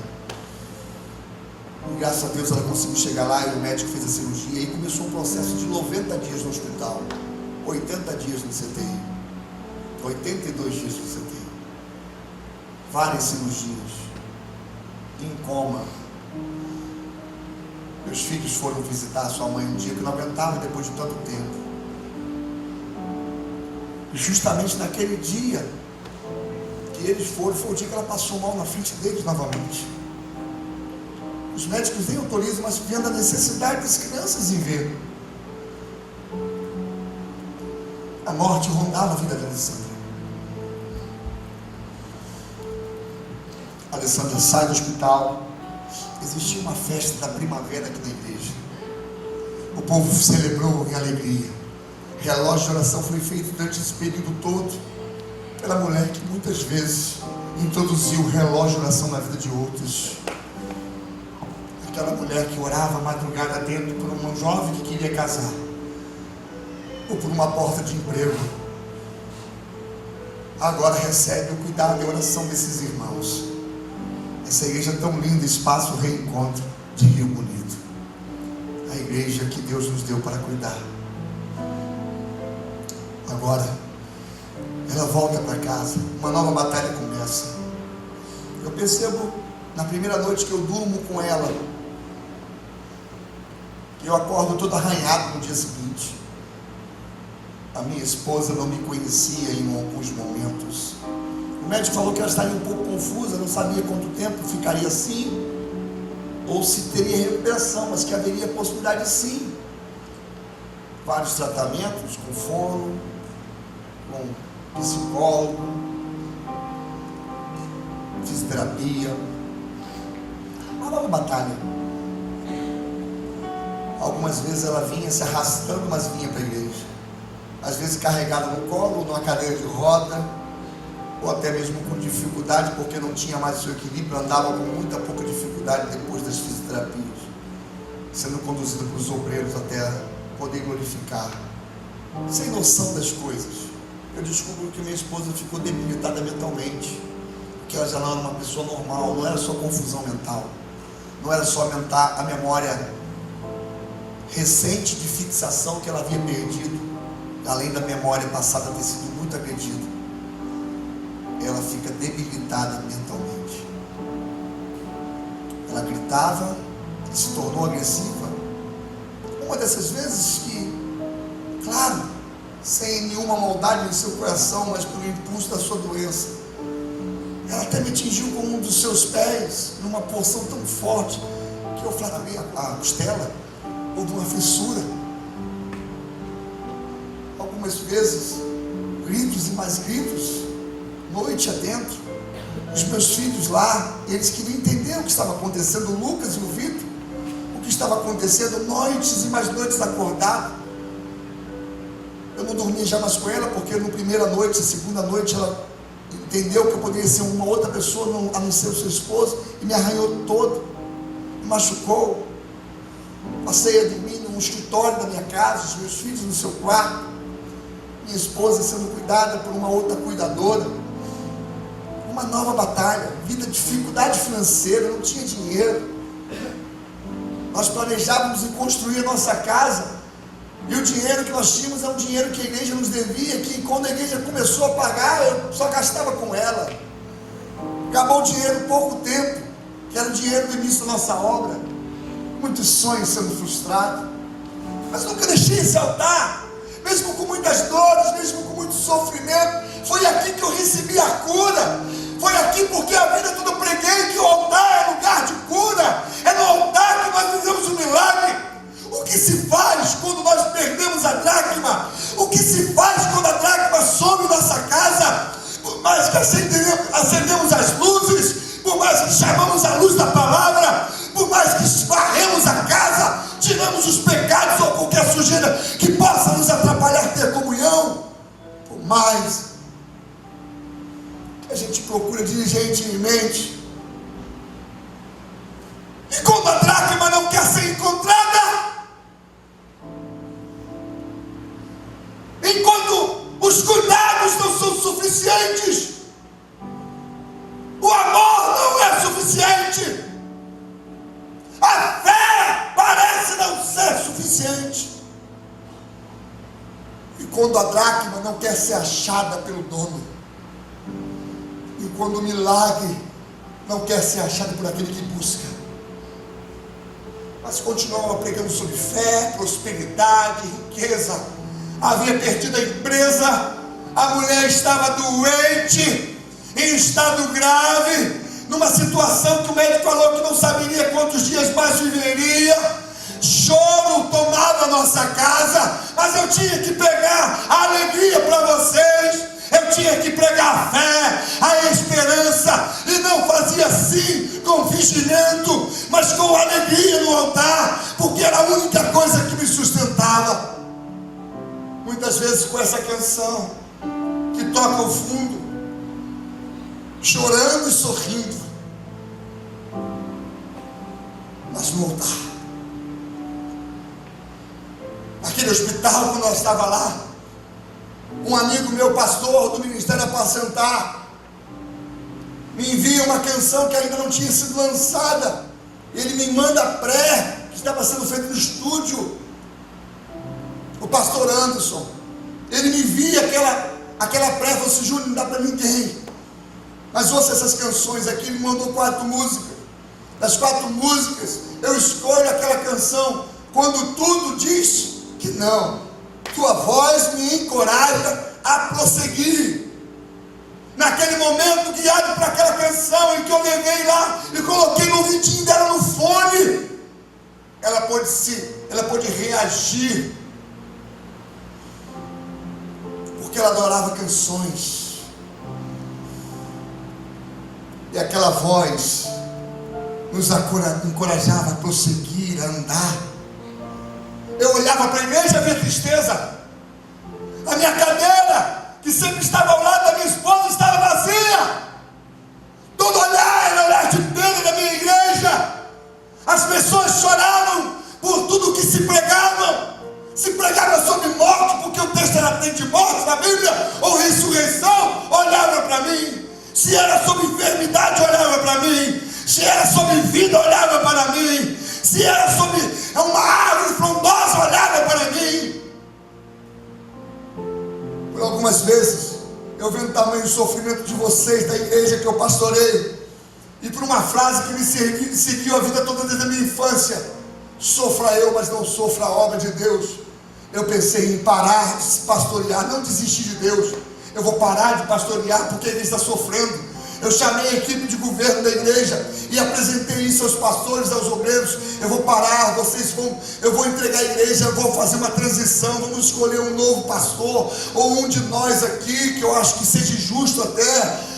E graças a Deus ela conseguiu chegar lá, e o médico fez a cirurgia, e começou um processo de 90 dias no hospital, 80 dias no CTI, 82 dias no CTI, várias cirurgias, em coma. Meus filhos foram visitar sua mãe um dia que não aguentava depois de tanto tempo. E justamente naquele dia que eles foram, foi o dia que ela passou mal na frente deles novamente. Os médicos nem autorizam, mas vendo a necessidade das crianças em ver. A morte rondava a vida da Alessandra. A Alessandra sai do hospital. Existia uma festa da primavera aqui na igreja. O povo celebrou em alegria. Relógio de oração foi feito durante esse período todo pela mulher que muitas vezes introduziu o relógio de oração na vida de outros. Aquela mulher que orava a madrugada dentro por um jovem que queria casar, ou por uma porta de emprego, agora recebe o cuidado e a oração desses irmãos. Essa igreja tão linda, espaço reencontro de Rio Bonito, a igreja que Deus nos deu para cuidar. Agora ela volta para casa, uma nova batalha começa. Eu percebo na primeira noite que eu durmo com ela, que eu acordo todo arranhado no dia seguinte. A minha esposa não me conhecia em alguns momentos. O médico falou que ela estaria um pouco confusa, não sabia quanto tempo ficaria assim, ou se teria recuperação, mas que haveria possibilidade sim. Vários tratamentos, com fono, com psicólogo, fisioterapia. Uma nova batalha. Algumas vezes ela vinha se arrastando, mas vinha para a igreja. Às vezes carregada no colo, ou numa cadeira de roda, ou até mesmo com dificuldade, porque não tinha mais o seu equilíbrio, andava com muita pouca dificuldade depois das fisioterapias, sendo conduzida pelos obreiros até poder glorificar, sem noção das coisas. Eu descubro que minha esposa ficou debilitada mentalmente, porque ela já não era uma pessoa normal, não era só confusão mental, não era só a memória recente de fixação que ela havia perdido, além da memória passada ter sido muito agredida. Ela fica debilitada mentalmente. Ela gritava, se tornou agressiva. Uma dessas vezes que, claro, sem nenhuma maldade em seu coração, mas por impulso da sua doença, ela até me atingiu com um dos seus pés, numa porção tão forte, que eu fraturei a costela. Houve uma fissura. Algumas vezes, gritos e mais gritos, noite adentro. Os meus filhos lá, eles queriam entender o que estava acontecendo, o Lucas e o Vitor, o que estava acontecendo, noites e mais noites acordado. Eu não dormia já mais com ela, porque na primeira noite, na segunda noite, ela entendeu que eu poderia ser uma outra pessoa, a não ser o seu esposo, e me arranhou todo, me machucou. Passei a dormir num escritório da minha casa, os meus filhos no seu quarto, minha esposa sendo cuidada por uma outra cuidadora. Uma nova batalha, vida, dificuldade financeira, não tinha dinheiro. Nós planejávamos em construir a nossa casa, e o dinheiro que nós tínhamos é um dinheiro que a igreja nos devia, que quando a igreja começou a pagar, eu só gastava com ela. Acabou o dinheiro em pouco tempo, que era o dinheiro do início da nossa obra. Muitos sonhos sendo frustrados, mas nunca deixei esse altar, mesmo com muitas dores, mesmo com muito sofrimento. Foi aqui que eu recebi a cura. Foi aqui porque a vida toda eu preguei que o altar é lugar de cura, é no altar que nós fizemos o milagre. O que se faz faz quando nós perdemos a dracma? O que se faz quando a dracma some nossa casa? Por mais que acendemos as luzes, por mais que chamamos a luz da palavra, por mais que varremos a casa, tiramos os pecados ou qualquer sujeira que possa nos atrapalhar ter comunhão, por mais que a gente procura diligentemente, e quando a dracma não quer ser encontrada, enquanto os cuidados não são suficientes, o amor não é suficiente, a fé parece não ser suficiente, e quando a dracma não quer ser achada pelo dono, e quando o milagre não quer ser achado por aquele que busca, mas continuava pregando sobre fé, prosperidade, riqueza. Havia perdido a empresa, a mulher estava doente, em estado grave, numa situação que o médico falou que não saberia quantos dias mais viveria. Choro tomava a nossa casa, mas eu tinha que pregar a alegria para vocês. Eu tinha que pregar a fé, a esperança, e não fazia assim com fingimento, mas com alegria no altar, porque era a única coisa que me sustentava. Muitas vezes com essa canção que toca ao fundo, chorando e sorrindo, mas no altar, naquele hospital que nós estava lá, um amigo meu, pastor do Ministério Apacentar, me envia uma canção que ainda não tinha sido lançada. Ele me manda a pré, que estava sendo feito no estúdio. O pastor Anderson, ele me envia aquela pré, falou assim: Júnior, não dá para ninguém, mas ouça essas canções aqui. Ele mandou 4 músicas. Das 4 músicas, eu escolho aquela canção, Quando Tudo Diz que Não. Tua voz me encoraja a prosseguir. Naquele momento, guiado para aquela canção em que eu levei lá e coloquei no ouvidinho dela no fone, ela pôde reagir, porque ela adorava canções, e aquela voz nos encorajava a prosseguir, a andar. Eu olhava para a igreja e via tristeza. A minha cadeira, que sempre estava ao lado da minha esposa, estava vazia. Todo olhar era olhar de pena da minha igreja. As pessoas choravam por tudo que se pregava. Se pregava sobre morte, porque o texto era de morte na Bíblia, ou ressurreição, olhava para mim. Se era sobre enfermidade, olhava para mim. Se era sobre vida, olhava para mim. Se era sobre uma árvore frondosa, olhava para mim. Por algumas vezes, eu vendo o tamanho do sofrimento de vocês, da igreja que eu pastorei, e por uma frase que me seguiu a vida toda desde a minha infância: sofra eu, mas não sofra a obra de Deus. Eu pensei em parar de pastorear, não desistir de Deus. Eu vou parar de pastorear porque a igreja está sofrendo. Eu chamei a equipe de governo da igreja e apresentei isso aos pastores, aos obreiros. Eu vou parar, eu vou entregar a igreja, eu vou fazer uma transição, vamos escolher um novo pastor, ou um de nós aqui, que eu acho que seja justo até,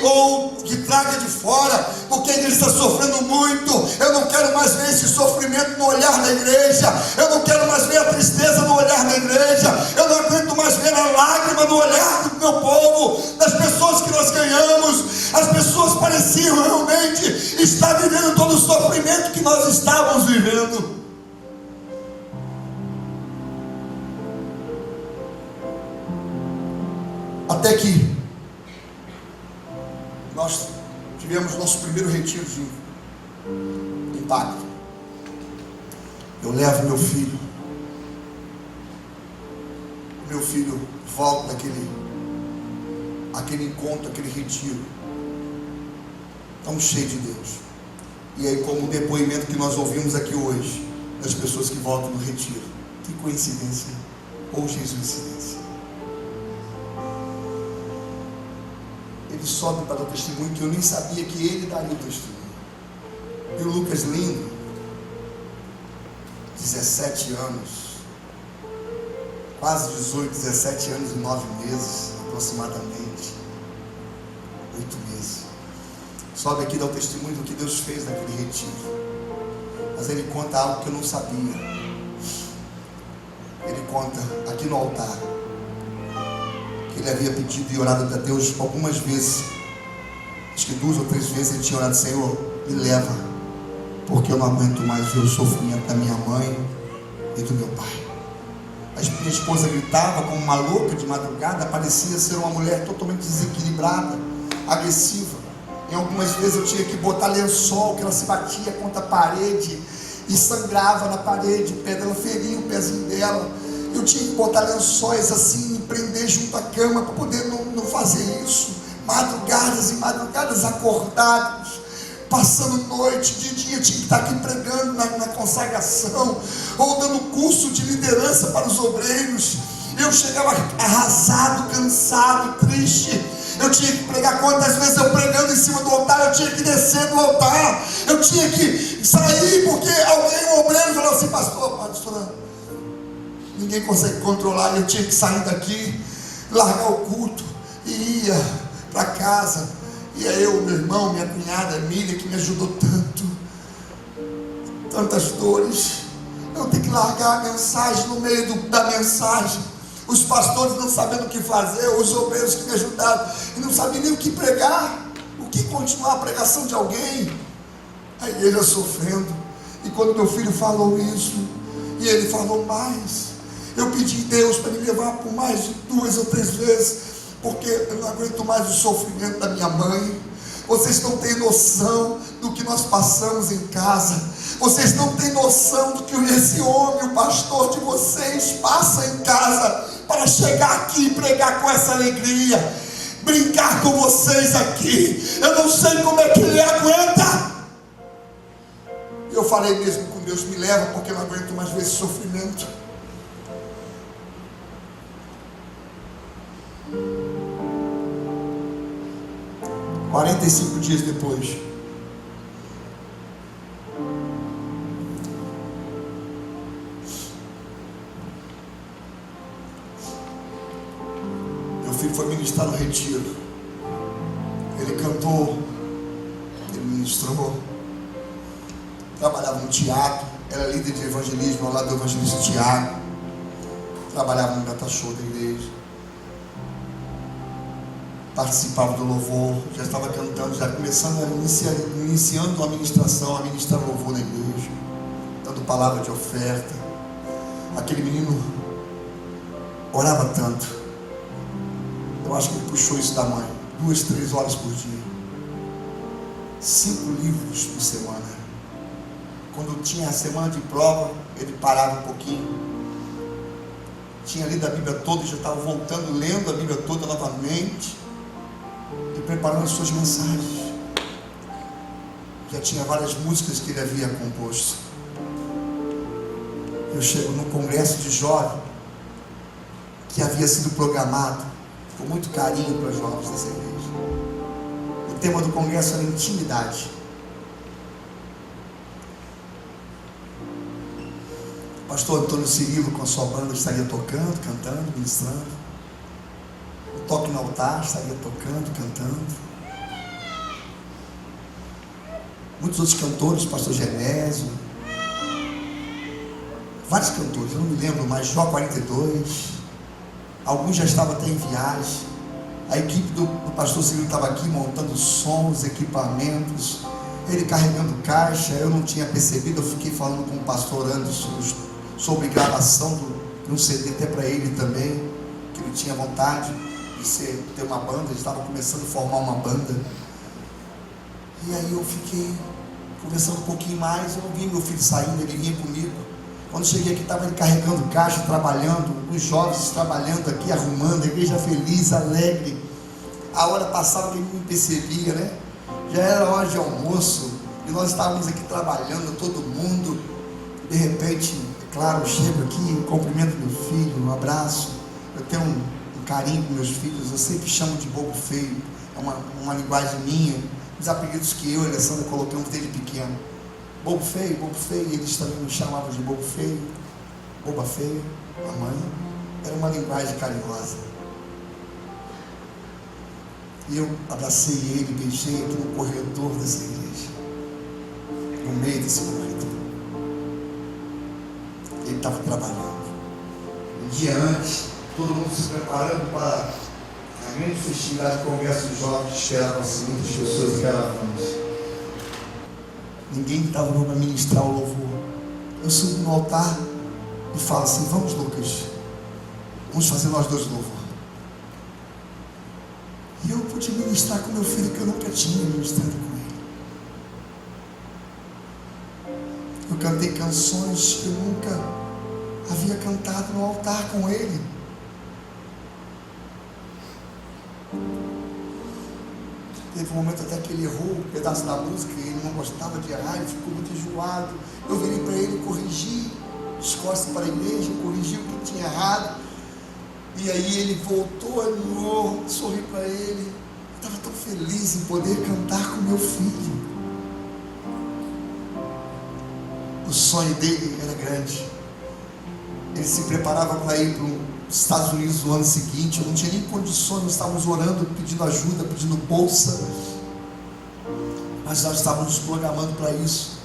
ou que traga de fora, porque a igreja está sofrendo muito. Eu não quero mais ver esse sofrimento no olhar da igreja, eu não quero mais ver a tristeza no olhar da igreja, eu não aguento mais ver a lágrima no olhar do meu povo, das pessoas que nós ganhamos. As pessoas pareciam realmente estar vivendo todo o sofrimento que nós estávamos vivendo. Até que nós tivemos nosso primeiro retiro de impacto. Eu levo meu filho volta daquele encontro, aquele retiro, tão cheio de Deus. E aí, como o depoimento que nós ouvimos aqui hoje, das pessoas que voltam no retiro, que coincidência, ou jesuicidência. Ele sobe para dar testemunho que eu nem sabia que ele daria o testemunho. E o Lucas Lindo, 17 anos, quase 18, 17 anos e 9 meses, aproximadamente, 8 meses. Sobe aqui e dá o testemunho do que Deus fez naquele retiro. Mas ele conta algo que eu não sabia. Ele conta aqui no altar que ele havia pedido e orado a Deus algumas vezes. Acho que 2 ou 3 vezes ele tinha orado: Senhor, me leva, porque eu não aguento mais ver o sofrimento da minha mãe e do meu pai. A minha esposa gritava como uma louca de madrugada, parecia ser uma mulher totalmente desequilibrada, agressiva. Em algumas vezes eu tinha que botar lençol, que ela se batia contra a parede e sangrava na parede, o pé dela feria o pezinho dela. Eu tinha que botar lençóis assim e prender junto à cama para poder não fazer isso. Madrugadas e madrugadas acordados, passando noite, de dia eu tinha que estar aqui pregando na consagração, ou dando curso de liderança para os obreiros. Eu chegava arrasado, cansado, triste. Eu tinha que pregar. Quantas vezes eu pregando em cima do altar, eu tinha que descer do altar, eu tinha que sair, porque um obreiro falou assim: pastora, ninguém consegue controlar. Eu tinha que sair daqui, largar o culto e ia para casa. E aí eu, meu irmão, minha cunhada Emília, que me ajudou tanto, tantas dores. Eu tenho que largar a mensagem no meio da mensagem. Os pastores não sabendo o que fazer, os obreiros que me ajudaram, e não sabiam nem o que pregar, o que continuar a pregação de alguém. A igreja sofrendo. E quando meu filho falou isso, e ele falou mais, eu pedi a Deus para me levar por mais de 2 ou 3 vezes, porque eu não aguento mais o sofrimento da minha mãe. Vocês não têm noção do que nós passamos em casa. Vocês não têm noção do que esse homem, o pastor de vocês, passa em casa para chegar aqui e pregar com essa alegria, brincar com vocês aqui. Eu não sei como é que ele aguenta. Eu falei mesmo com Deus: me leva, porque eu não aguento mais ver esse sofrimento. – 45 dias depois, meu filho foi ministrar no retiro. Ele cantou, ele ministrou, trabalhava no teatro, era líder de evangelismo ao lado do evangelista Tiago, trabalhava no data show da igreja, participava do louvor, já estava cantando, já começando iniciando a ministração, a ministrar louvor na igreja, dando palavra de oferta. Aquele menino orava tanto. Eu acho que ele puxou isso da mãe, 2, 3 horas por dia, 5 livros por semana. Quando tinha a semana de prova, ele parava um pouquinho, tinha lido a Bíblia toda e já estava voltando, lendo a Bíblia toda novamente e preparando as suas mensagens. Já tinha várias músicas que ele havia composto. Eu chego no congresso de jovem que havia sido programado com muito carinho para os jovens dessa igreja. O tema do congresso era intimidade. O pastor Antônio Cirilo com a sua banda estaria tocando, cantando, ministrando. O toque no altar estaria tocando, cantando. Muitos outros cantores, pastor Genésio, vários cantores, eu não me lembro mais, Jó 42, alguns já estavam até em viagem. A equipe do pastor Cirilo estava aqui montando sons, equipamentos, ele carregando caixa. Eu não tinha percebido, eu fiquei falando com o pastor Anderson sobre gravação de um CD até para ele também, que ele tinha vontade de ter uma banda. Ele estava começando a formar uma banda. E aí eu fiquei conversando um pouquinho mais. Eu vi meu filho saindo, ele vinha comigo. Quando cheguei aqui, estava ele carregando caixa, trabalhando, os jovens trabalhando aqui, arrumando, a igreja feliz, alegre. A hora passava, ele não percebia, né? Já era hora de almoço e nós estávamos aqui trabalhando, todo mundo. De repente, é claro, eu chego aqui, cumprimento meu filho, um abraço. Eu tenho um carinho com meus filhos, eu sempre chamo de bobo feio, é uma linguagem minha, os apelidos que eu e a Alessandra colocamos desde pequeno. Bobo feio, e eles também me chamavam de bobo feio, boba feia, a mãe. Era uma linguagem carinhosa. E eu abracei ele, beijei aqui no corredor dessa igreja, no meio desse corredor. Ele estava trabalhando. Um dia antes, todo mundo se preparando para a grande festividade de congresso dos jovens, que esperavam-se muitas pessoas em caravanas. Ninguém estava para ministrar o louvor. Eu subo no altar e falo assim: vamos, Lucas, vamos fazer nós dois louvor. E eu pude ministrar com meu filho, que eu nunca tinha ministrado com ele. Eu cantei canções que eu nunca havia cantado no altar com ele. Teve um momento até que ele errou um pedaço da música e ele não gostava de errar, ele ficou muito enjoado. Eu virei para ele, corrigi, as costas para a igreja, corrigi o que tinha errado. E aí ele voltou, animou, sorri para ele. Eu estava tão feliz em poder cantar com meu filho. O sonho dele era grande. Ele se preparava para ir para os Estados Unidos no ano seguinte. Eu não tinha nem condições, nós estávamos orando, pedindo ajuda, pedindo bolsa. Mas nós estávamos nos programando para isso.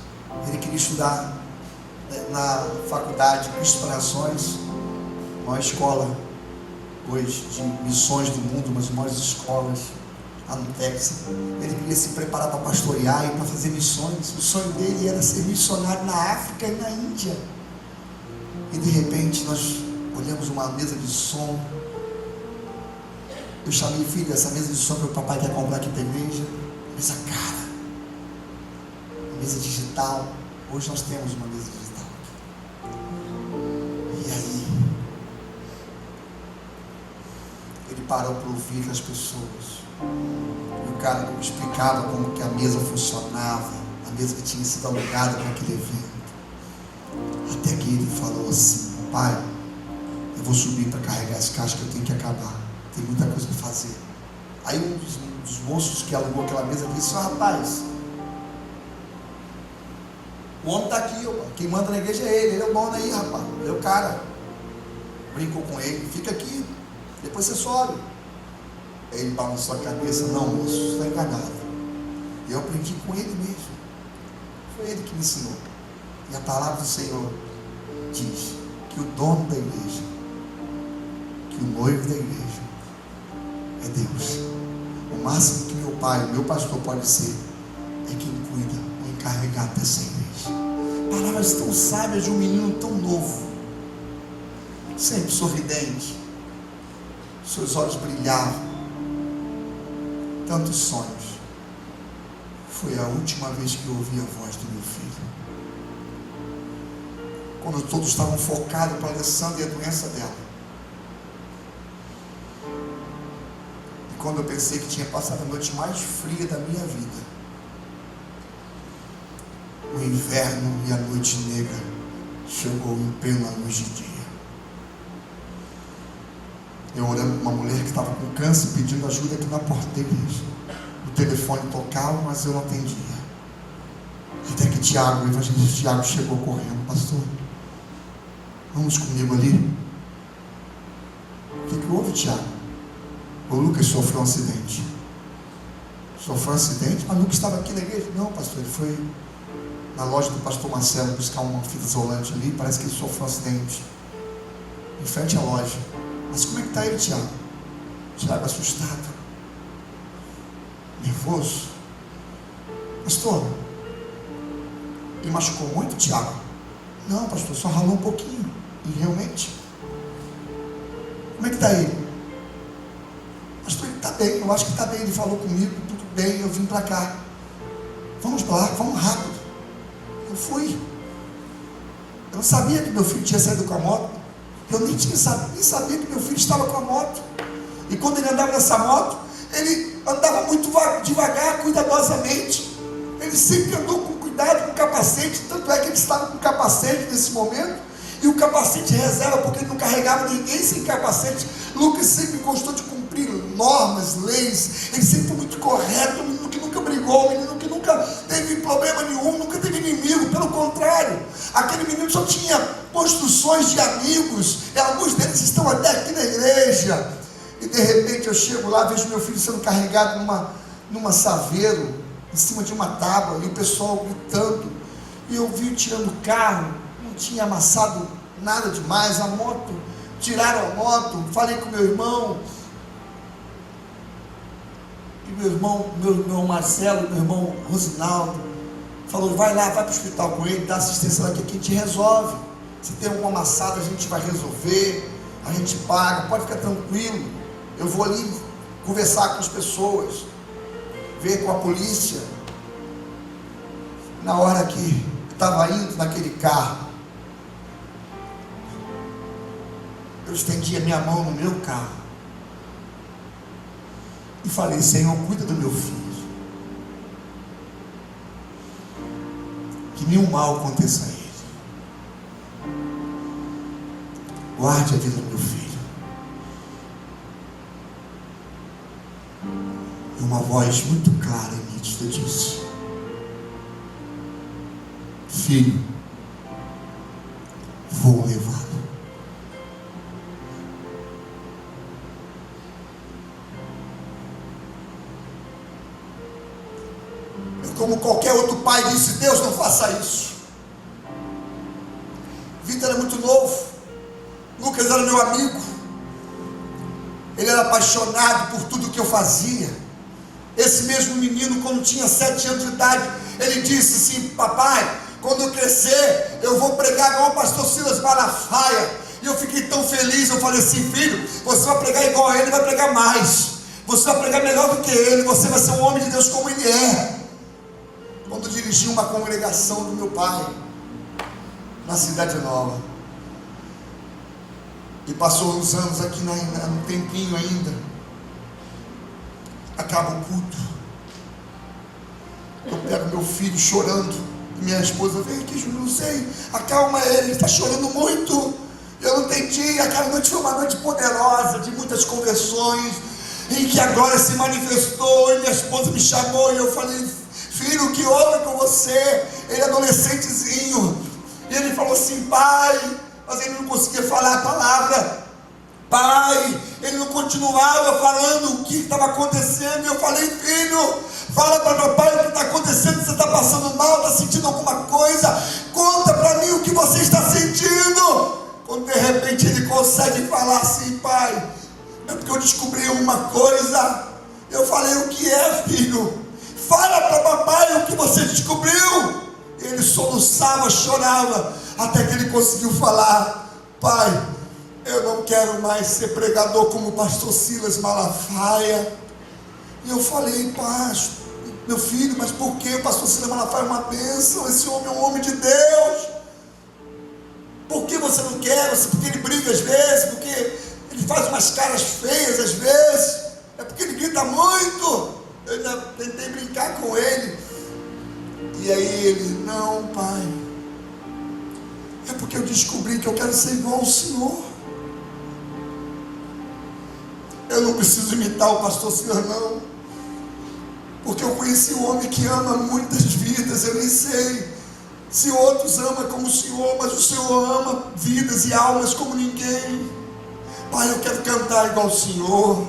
Ele queria estudar na faculdade Cristo para Nações, uma escola hoje de missões do mundo, umas maiores escolas lá no Texas. Ele queria se preparar para pastorear e para fazer missões. O sonho dele era ser missionário na África e na Índia. E de repente nós olhamos uma mesa de som. Eu chamei: filho, essa mesa de som que o papai quer comprar aqui para a igreja, mesa cara, mesa digital. Hoje nós temos uma mesa digital. E aí ele parou para ouvir as pessoas. E o cara me explicava como que a mesa funcionava, a mesa que tinha sido alugada para aquele evento. Até que ele falou assim: pai, eu vou subir para carregar as caixas que eu tenho que acabar, tem muita coisa para fazer. Aí um dos moços que alugou aquela mesa disse: rapaz, o homem está aqui, quem manda na igreja é ele é o dono aí, rapaz, ele é o cara. Brincou com ele: fica aqui, depois você sobe. Aí ele balançou a cabeça: não, moço, você está enganado. E eu aprendi com ele mesmo, foi ele que me ensinou. E a palavra do Senhor diz que o dono da igreja, que o noivo da igreja é Deus. O máximo que meu pai, meu pastor pode ser é quem cuida, o encarregado dessa igreja. Palavras tão sábias de um menino tão novo, sempre sorridente, seus olhos brilhavam, tantos sonhos. Foi a última vez que eu ouvi a voz do meu filho. Quando todos estavam focados para a Alessandra e a doença dela. E quando eu pensei que tinha passado a noite mais fria da minha vida, o inverno e a noite negra chegou em plena luz de dia. Eu orando com uma mulher que estava com câncer, pedindo ajuda aqui na porta da igreja. O telefone tocava, mas eu não atendia. Até que Tiago, o evangelista Tiago, chegou correndo: pastor, vamos comigo ali. O que houve, Tiago? O Lucas sofreu um acidente. Sofreu um acidente? Mas o Lucas estava aqui na igreja? Não, pastor, ele foi na loja do pastor Marcelo buscar uma fita isolante ali. Parece que ele sofreu um acidente em frente à loja. Mas como é que está ele, Tiago? Tiago assustado, nervoso. Pastor, ele machucou muito, Tiago? Não, pastor, só ralou um pouquinho. E realmente, como é que está ele? Pastor, ele está bem, eu acho que está bem. Ele falou comigo, tudo bem, eu vim para cá. Vamos para lá, vamos rápido. Eu fui. Eu não sabia que meu filho tinha saído com a moto. Eu nem sabia que meu filho estava com a moto. E quando ele andava nessa moto, ele andava muito devagar, cuidadosamente. Ele sempre andou com cuidado, com capacete. Tanto é que ele estava com capacete nesse momento. E o capacete reserva, porque ele não carregava ninguém sem capacete. Lucas sempre gostou de cumprir normas, leis. Ele sempre foi muito correto, um menino que nunca brigou, um menino que nunca nunca teve problema nenhum, nunca teve inimigo, pelo contrário, aquele menino só tinha construções de amigos, e alguns deles estão até aqui na igreja. E de repente eu chego lá, vejo meu filho sendo carregado numa saveiro, em cima de uma tábua, e o pessoal gritando, e eu vi tirando o carro, não tinha amassado nada demais, a moto, tiraram a moto, falei com meu irmão, e meu irmão Marcelo, meu irmão Rosinaldo, falou, vai lá, vai para o hospital com ele, dá assistência lá que aqui a gente resolve, se tem alguma amassada a gente vai resolver, a gente paga, pode ficar tranquilo, eu vou ali conversar com as pessoas, ver com a polícia. Na hora que estava indo naquele carro, eu estendi a minha mão no meu carro e falei, Senhor, cuida do meu filho, que nenhum mal aconteça a ele, guarde a vida do meu filho. E uma voz muito clara e nítida disse, filho, vou levá-lo. Como qualquer outro pai disse, Deus, não faça isso. Vitor era muito novo, Lucas era meu amigo, ele era apaixonado por tudo que eu fazia. Esse mesmo menino, quando tinha 7 anos de idade, ele disse assim, papai, quando eu crescer, eu vou pregar igual o pastor Silas Malafaia. E eu fiquei tão feliz, eu falei assim, filho, você vai pregar igual a ele, vai pregar mais, você vai pregar melhor do que ele, você vai ser um homem de Deus como ele é. Quando dirigi uma congregação do meu pai, na Cidade Nova, e passou uns anos aqui, um tempinho ainda, acaba o culto, eu pego meu filho chorando, e minha esposa, vem aqui, Júnior, não sei, acalma ele está chorando muito, eu não entendi, aquela noite foi uma noite poderosa, de muitas conversões, em que agora se manifestou, e minha esposa me chamou, e eu falei, filho, o que houve com você? Ele é adolescentezinho, e ele falou assim, pai, mas ele não conseguia falar a palavra, pai, ele não continuava falando o que estava acontecendo, e eu falei, filho, fala para meu pai o que está acontecendo, você está passando mal, está sentindo alguma coisa, conta para mim o que você está sentindo. Quando de repente ele consegue falar assim, pai, é porque eu descobri uma coisa. Eu falei, o que é, filho? Fala para papai o que você descobriu. Ele soluçava, chorava, até que ele conseguiu falar, pai, eu não quero mais ser pregador como o pastor Silas Malafaia. E eu falei, pastor, meu filho, mas por que o pastor Silas Malafaia é uma bênção? Esse homem é um homem de Deus. Por que você não quer? Porque ele briga às vezes, porque ele faz umas caras feias às vezes, é porque ele grita muito. Eu ainda tentei brincar com ele, e aí ele, não, pai, é porque eu descobri que eu quero ser igual ao Senhor. Eu não preciso imitar o pastor Silas, não, porque eu conheci um homem que ama muitas vidas. Eu nem sei se outros amam como o Senhor, mas o Senhor ama vidas e almas como ninguém. Pai, eu quero cantar igual o Senhor,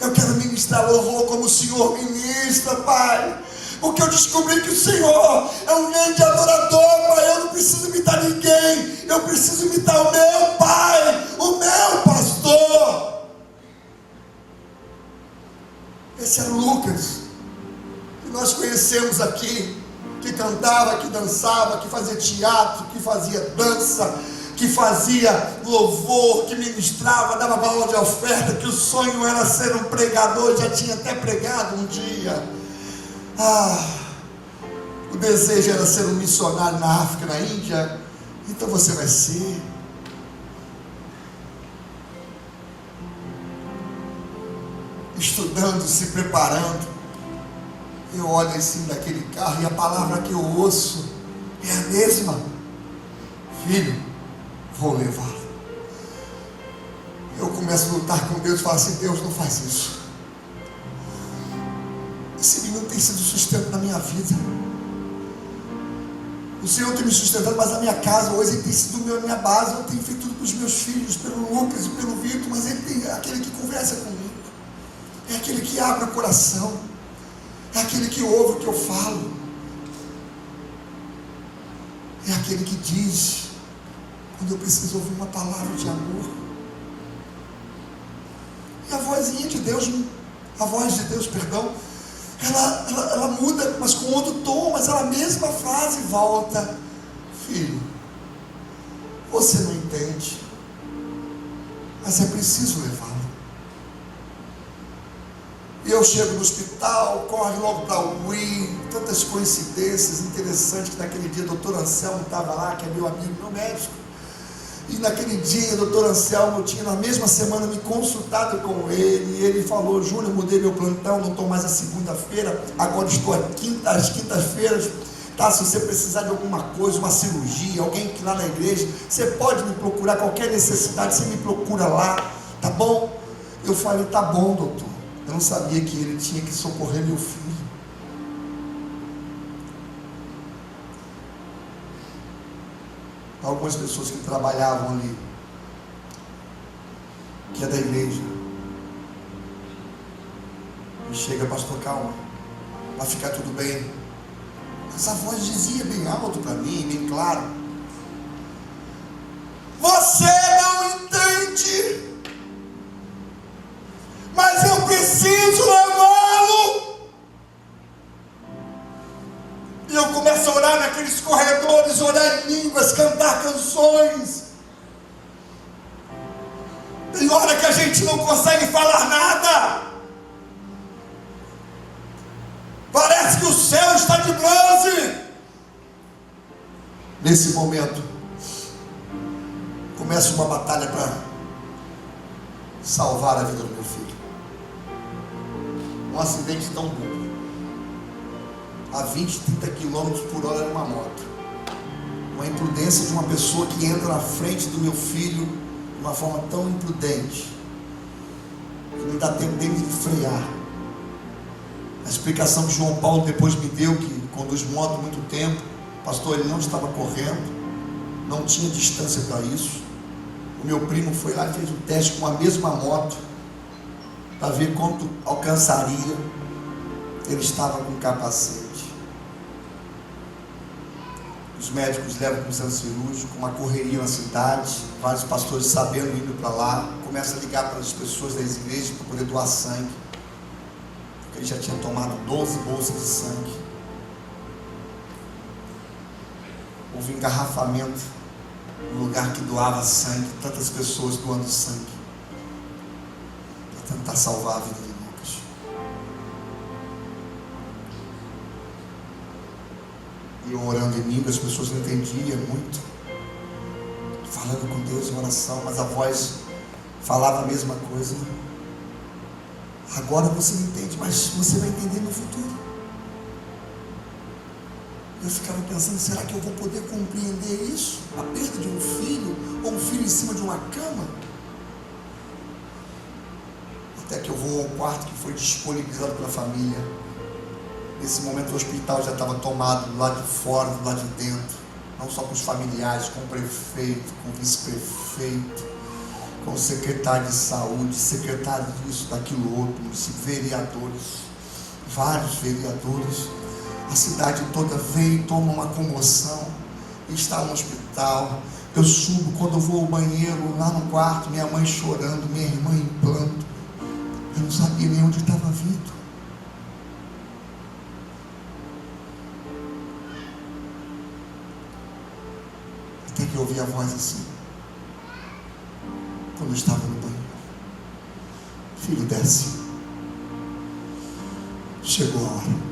eu quero ministrar louvor como o Senhor ministra, pai, porque eu descobri que o Senhor é um grande adorador, pai. Eu não preciso imitar ninguém, eu preciso imitar o meu pai, o meu pastor. Esse é Lucas, que nós conhecemos aqui, que cantava, que dançava, que fazia teatro, que fazia dança, que fazia louvor, que ministrava, dava valor de oferta, que o sonho era ser um pregador, já tinha até pregado um dia. O desejo era ser um missionário na África, na Índia. Então você vai ser. Estudando, se preparando, eu olho em cima daquele carro e a palavra que eu ouço é a mesma: filho, vou levá-lo. Eu começo a lutar com Deus e falo assim: Deus, não faz isso. Esse menino tem sido sustento na minha vida. O Senhor tem me sustentado, mas a minha casa hoje ele tem sido a minha base. Eu tenho feito tudo para os meus filhos, pelo Lucas e pelo Vitor, mas ele tem aquele que conversa comigo, é aquele que abre o coração, é aquele que ouve o que eu falo, é aquele que diz quando eu preciso ouvir uma palavra de amor. E a vozinha de Deus, a voz de Deus, perdão, ela muda, mas com outro tom, mas ela mesma frase volta: filho, você não entende, mas é preciso levá-lo. E eu chego no hospital, corre logo para o UI, tantas coincidências interessantes, que naquele dia o doutor Anselmo estava lá, que é meu amigo, meu médico. E naquele dia, o doutor Anselmo tinha na mesma semana me consultado com ele, e ele falou: Júnior, mudei meu plantão, não estou mais à segunda-feira, agora estou às quintas-feiras, tá? Se você precisar de alguma coisa, uma cirurgia, alguém que lá na igreja, você pode me procurar, qualquer necessidade, você me procura lá, tá bom? Eu falei: tá bom, doutor. Eu não sabia que ele tinha que socorrer meu filho. Algumas pessoas que trabalhavam ali, que é da igreja, e chega: pastor, calma, vai ficar tudo bem. Essa voz dizia bem alto para mim, bem claro: você não entende, mas eu preciso levá-lo. E eu começo a orar naqueles corredores, orar em línguas, cantar canções. Tem hora que a gente não consegue falar nada. Parece que o céu está de bronze. Nesse momento, começa uma batalha para salvar a vida do meu filho. Um acidente tão duro. A 20, 30 km por hora numa moto. Uma imprudência de uma pessoa que entra na frente do meu filho de uma forma tão imprudente que não dá tempo dele de frear. A explicação que João Paulo depois me deu, que conduz moto há muito tempo: pastor, ele não estava correndo, não tinha distância para isso. O meu primo foi lá e fez um teste com a mesma moto para ver quanto alcançaria. Ele estava com capacete. Os médicos levam para o centro cirúrgico, uma correria na cidade, vários pastores sabendo, indo para lá, começam a ligar para as pessoas das igrejas para poder doar sangue, porque ele já tinha tomado 12 bolsas de sangue. Houve engarrafamento no lugar que doava sangue, tantas pessoas doando sangue para tentar salvar a vida de Lucas. E eu orando em língua, as pessoas não entendiam muito, falando com Deus em oração, mas a voz falava a mesma coisa. Agora você não entende, mas você vai entender no futuro. Eu ficava pensando: será que eu vou poder compreender isso? A perda de um filho, ou um filho em cima de uma cama? Até que eu vou ao quarto que foi disponibilizado pela família. Nesse momento o hospital já estava tomado do lado de fora, do lado de dentro, não só com os familiares, com o prefeito, com o vice-prefeito, com o secretário de saúde, secretário disso, daquilo outro, vereadores, vários vereadores. A cidade toda veio e toma uma comoção, e está no hospital. Eu subo, quando eu vou ao banheiro, lá no quarto, minha mãe chorando, minha irmã em planto. Eu não sabia nem onde estava vindo. Até que eu ouvi a voz assim, quando eu estava no banheiro: filho, desce, chegou a hora.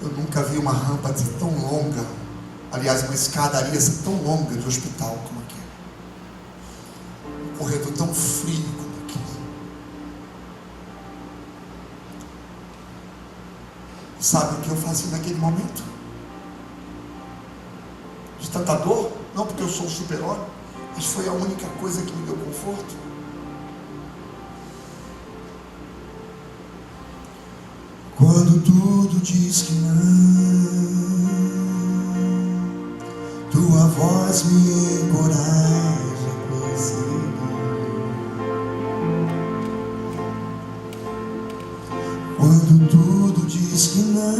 Eu nunca vi uma rampa assim tão longa, aliás, uma escadaria assim tão longa de hospital como aquele, um corredor tão frio como aquele. Sabe o que eu fazia naquele momento? De tanta dor, não porque eu sou um super-homem, mas foi a única coisa que me deu conforto. Quando tudo diz que não, tua voz me encoraja a prosseguir. Quando tudo diz que não,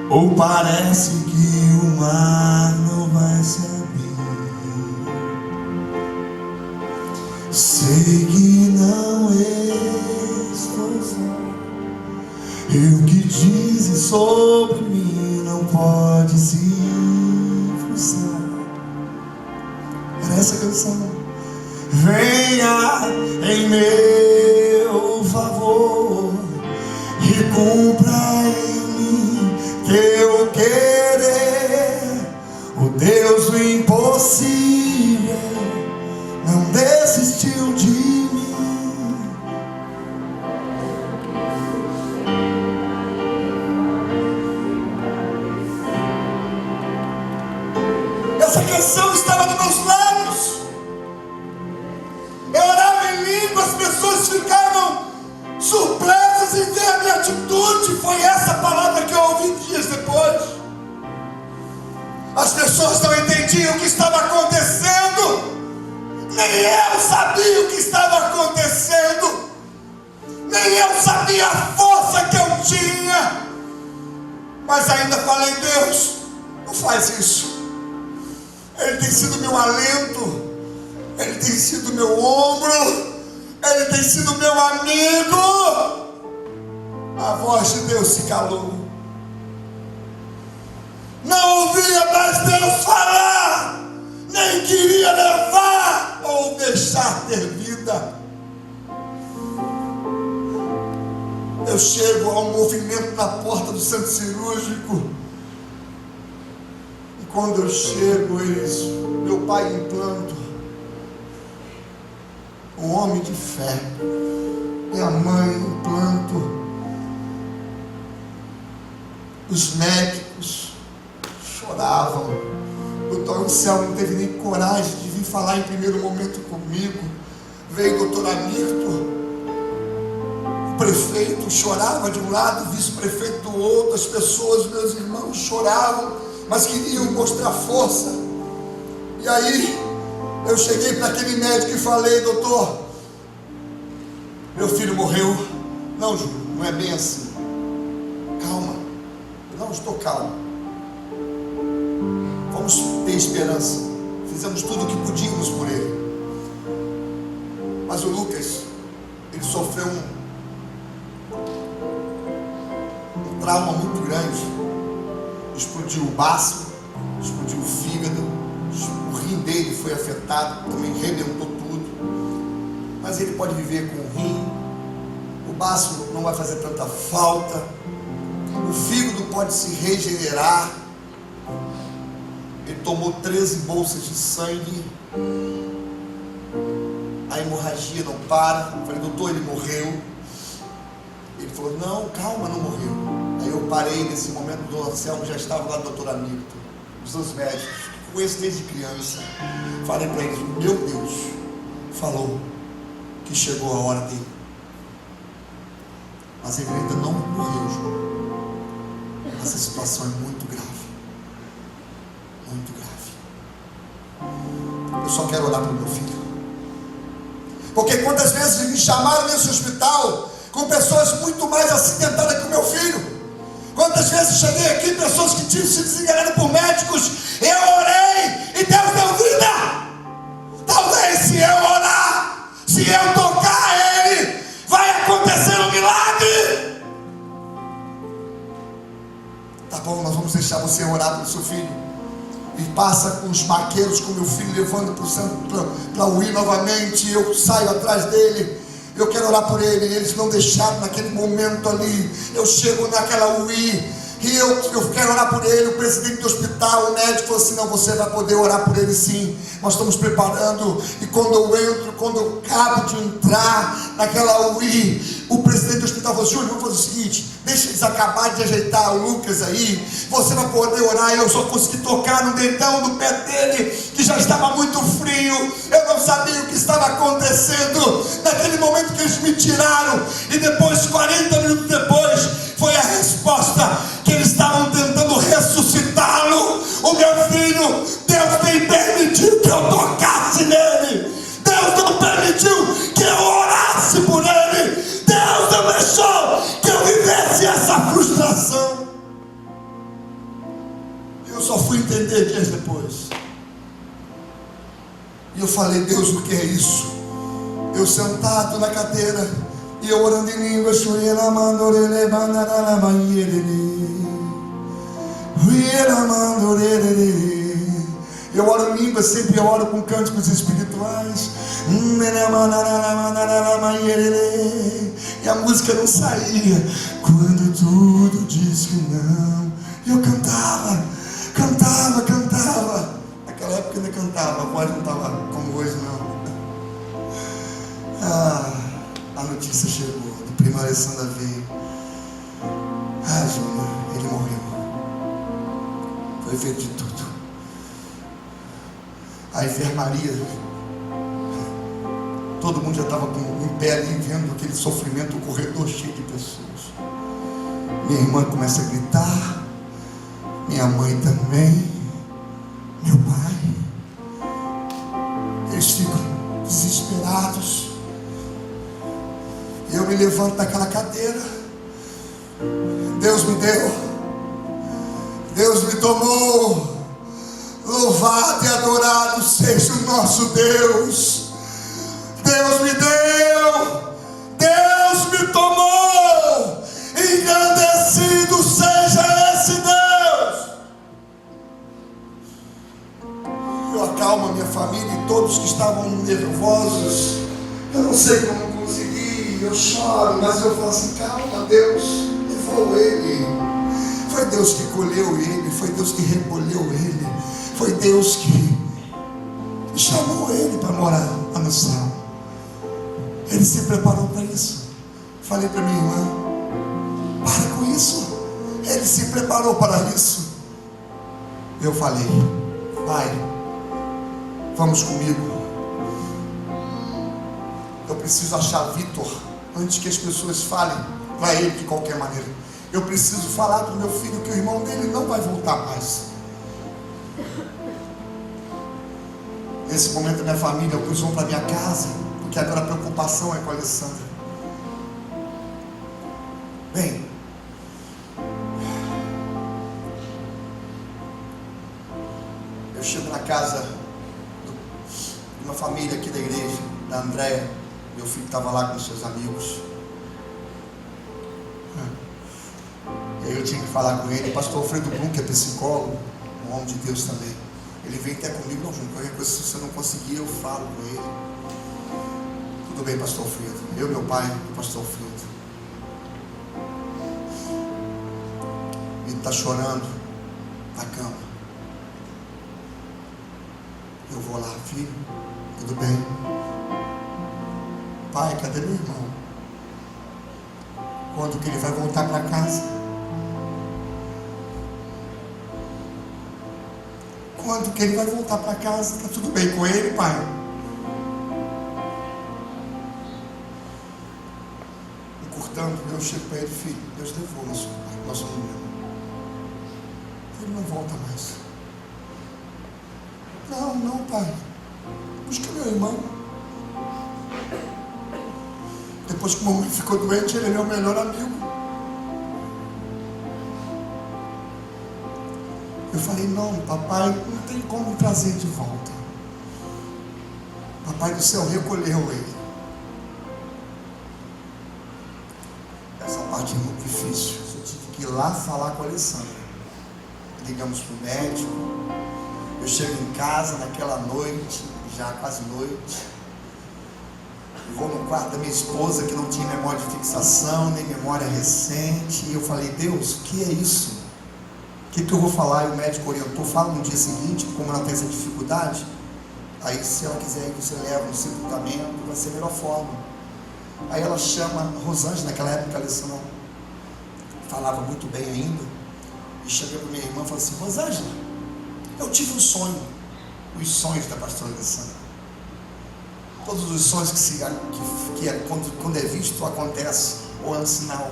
ou parece que o mar não vai se abrir, sei que não estou só, e o que dizes sobre mim não pode se frustrar. Era essa a canção. Venha em meu favor e cumpra em mim teu querer. O Deus do impossível não desistiu de mim. Essa canção estava nos meus lábios. Eu orava em língua, as pessoas ficavam surpresas em ver a minha atitude. Foi essa palavra que eu ouvi dias depois. As pessoas não entendiam o que estava acontecendo. Nem eu sabia o que estava acontecendo. Nem eu sabia a força que eu tinha. Mas ainda falei, Deus, não faz isso. Ele tem sido meu alento. Ele tem sido meu ombro. Ele tem sido meu amigo. A voz de Deus se calou. Não ouvia mais Deus falar, nem queria levar ou deixar ter vida. Eu chego a um movimento na porta do centro cirúrgico, e quando eu chego, meu pai em planto, um homem de fé, minha mãe em planto, os médicos choravam. O doutor Anselmo não teve nem coragem de vir falar em primeiro momento comigo. Veio o doutor Amirto, o prefeito chorava de um lado, o vice-prefeito do outro, as pessoas, meus irmãos, choravam, mas queriam mostrar força. E aí eu cheguei para aquele médico e falei, doutor, meu filho morreu. Não, Júlio, não é bem assim. Calma, eu não estou calmo. Vamos ter esperança. Fizemos tudo o que podíamos por ele. Mas o Lucas, ele sofreu um trauma muito grande. Explodiu o baço, explodiu o fígado, o rim dele foi afetado, também rebentou tudo. Mas ele pode viver com o rim, o baço não vai fazer tanta falta, o fígado pode se regenerar. Ele tomou 13 bolsas de sangue, a hemorragia não para. Eu falei, doutor, ele morreu. Ele falou, não, calma, não morreu. Aí eu parei nesse momento, o doutor Anselmo já estava lá, do doutor Amirto, os dois médicos, que conheço desde criança. Falei para eles, meu Deus, falou que chegou a hora dele. Mas ele ainda não morreu, João. Essa situação é muito grave. Muito grave. Eu só quero orar pelo meu filho. Porque quantas vezes me chamaram nesse hospital com pessoas muito mais acidentadas que o meu filho. Quantas vezes cheguei aqui, pessoas que tinham se desenganado por médicos, eu orei e Deus deu vida. Talvez se eu orar, se eu tocar ele, vai acontecer um milagre. Tá bom, nós vamos deixar você orar pelo seu filho. E passa com os maqueiros, com meu filho, levando para o UI novamente. Eu saio atrás dele. Eu quero orar por ele. Eles não deixaram naquele momento ali. Eu chego naquela UI e eu quero orar por ele. O presidente do hospital, o médico falou assim, não, você vai poder orar por ele sim. Nós estamos preparando. E quando eu entro, quando eu acabo de entrar naquela UI, o presidente do hospital falou: Júnior, vamos fazer o seguinte, deixa eles acabarem de ajeitar o Lucas aí, você vai poder orar. Eu só consegui tocar no dedão do pé dele, que já estava muito frio. Eu não sabia o que estava acontecendo. Naquele momento que eles me tiraram, e depois, 40 minutos depois, foi a resposta, que eles estavam tentando ressuscitá-lo. O meu filho, Deus nem permitiu que eu tocasse nele, Deus não permitiu que eu orasse por ele, Deus não deixou que eu vivesse essa frustração. Eu só fui entender dias depois. E eu falei: Deus, o que é isso? Eu sentado na cadeira e eu orando em línguas, eu oro em línguas, sempre eu oro com cânticos espirituais, e a música não saía. Quando tudo diz que não, eu cantava. Naquela época eu ainda cantava, a voz não estava como hoje não. A notícia chegou, do primo Alessandra veio. Júnior, ele morreu. Foi feito de tudo. A enfermaria, todo mundo já estava em pé ali, vendo aquele sofrimento, o corredor cheio de pessoas. Minha irmã começa a gritar, minha mãe também, meu pai. Eles ficam desesperados. Eu me levanto daquela cadeira. Deus me deu, Deus me tomou. Louvado e adorado seja o nosso Deus. Deus me deu, Deus me tomou. Engrandecido seja esse Deus. Eu acalmo a minha família e todos que estavam nervosos. Eu não sei como consegui, eu choro, mas eu falo assim: calma, Deus levou ele. Foi Deus que colheu ele, foi Deus que recolheu ele, foi Deus que chamou ele para morar lá no céu. Ele se preparou para isso. Falei para minha irmã: para com isso. Ele se preparou para isso. Eu falei: pai, vamos comigo. Eu preciso achar Vitor antes que as pessoas falem para ele de qualquer maneira. Eu preciso falar para o meu filho que o irmão dele não vai voltar mais. Nesse momento a minha família, alguns vão para minha casa, porque agora a preocupação é com a Alessandra. Bem, eu chego na casa de uma família aqui da igreja, da Andréia. Meu filho estava lá com seus amigos. E aí eu tinha que falar com ele. O pastor Alfredo Blum, que é psicólogo, um homem de Deus também, ele vem até comigo: não, Júnior, qualquer coisa, se você não conseguir, eu falo com ele. Tudo bem, pastor Alfredo. Eu, meu pai, o pastor Alfredo. Ele está chorando na cama. Eu vou lá: filho, tudo bem? Pai, cadê meu irmão? Quando que ele vai voltar para casa? Quando que ele vai voltar para casa? Está tudo bem com ele, pai? Encurtando, eu chego para ele: filho, Deus levou nosso menino. Ele não volta mais. Não, pai. Busca meu irmão. Depois que o mamãe ficou doente, ele é meu melhor amigo. Eu falei: não, papai, não tem como trazer de volta. Papai do céu recolheu ele. Essa parte é muito difícil. Eu tive que ir lá falar com a Alessandra. Ligamos para o médico. Eu chego em casa naquela noite, já quase noite. Vou no quarto da minha esposa, que não tinha memória de fixação, nem memória recente. E eu falei: Deus, o que é isso? O que eu vou falar? E o médico orientou: fala no dia seguinte, como ela tem essa dificuldade, aí se ela quiser que você leve no sepultamento, vai ser a melhor forma. Aí ela chama Rosângela, naquela época a Alessandra falava muito bem ainda, e chega para minha irmã e fala assim: Rosângela, eu tive um sonho. Os sonhos da pastora Alessandra, todos os sonhos quando é visto acontece, ou é um sinal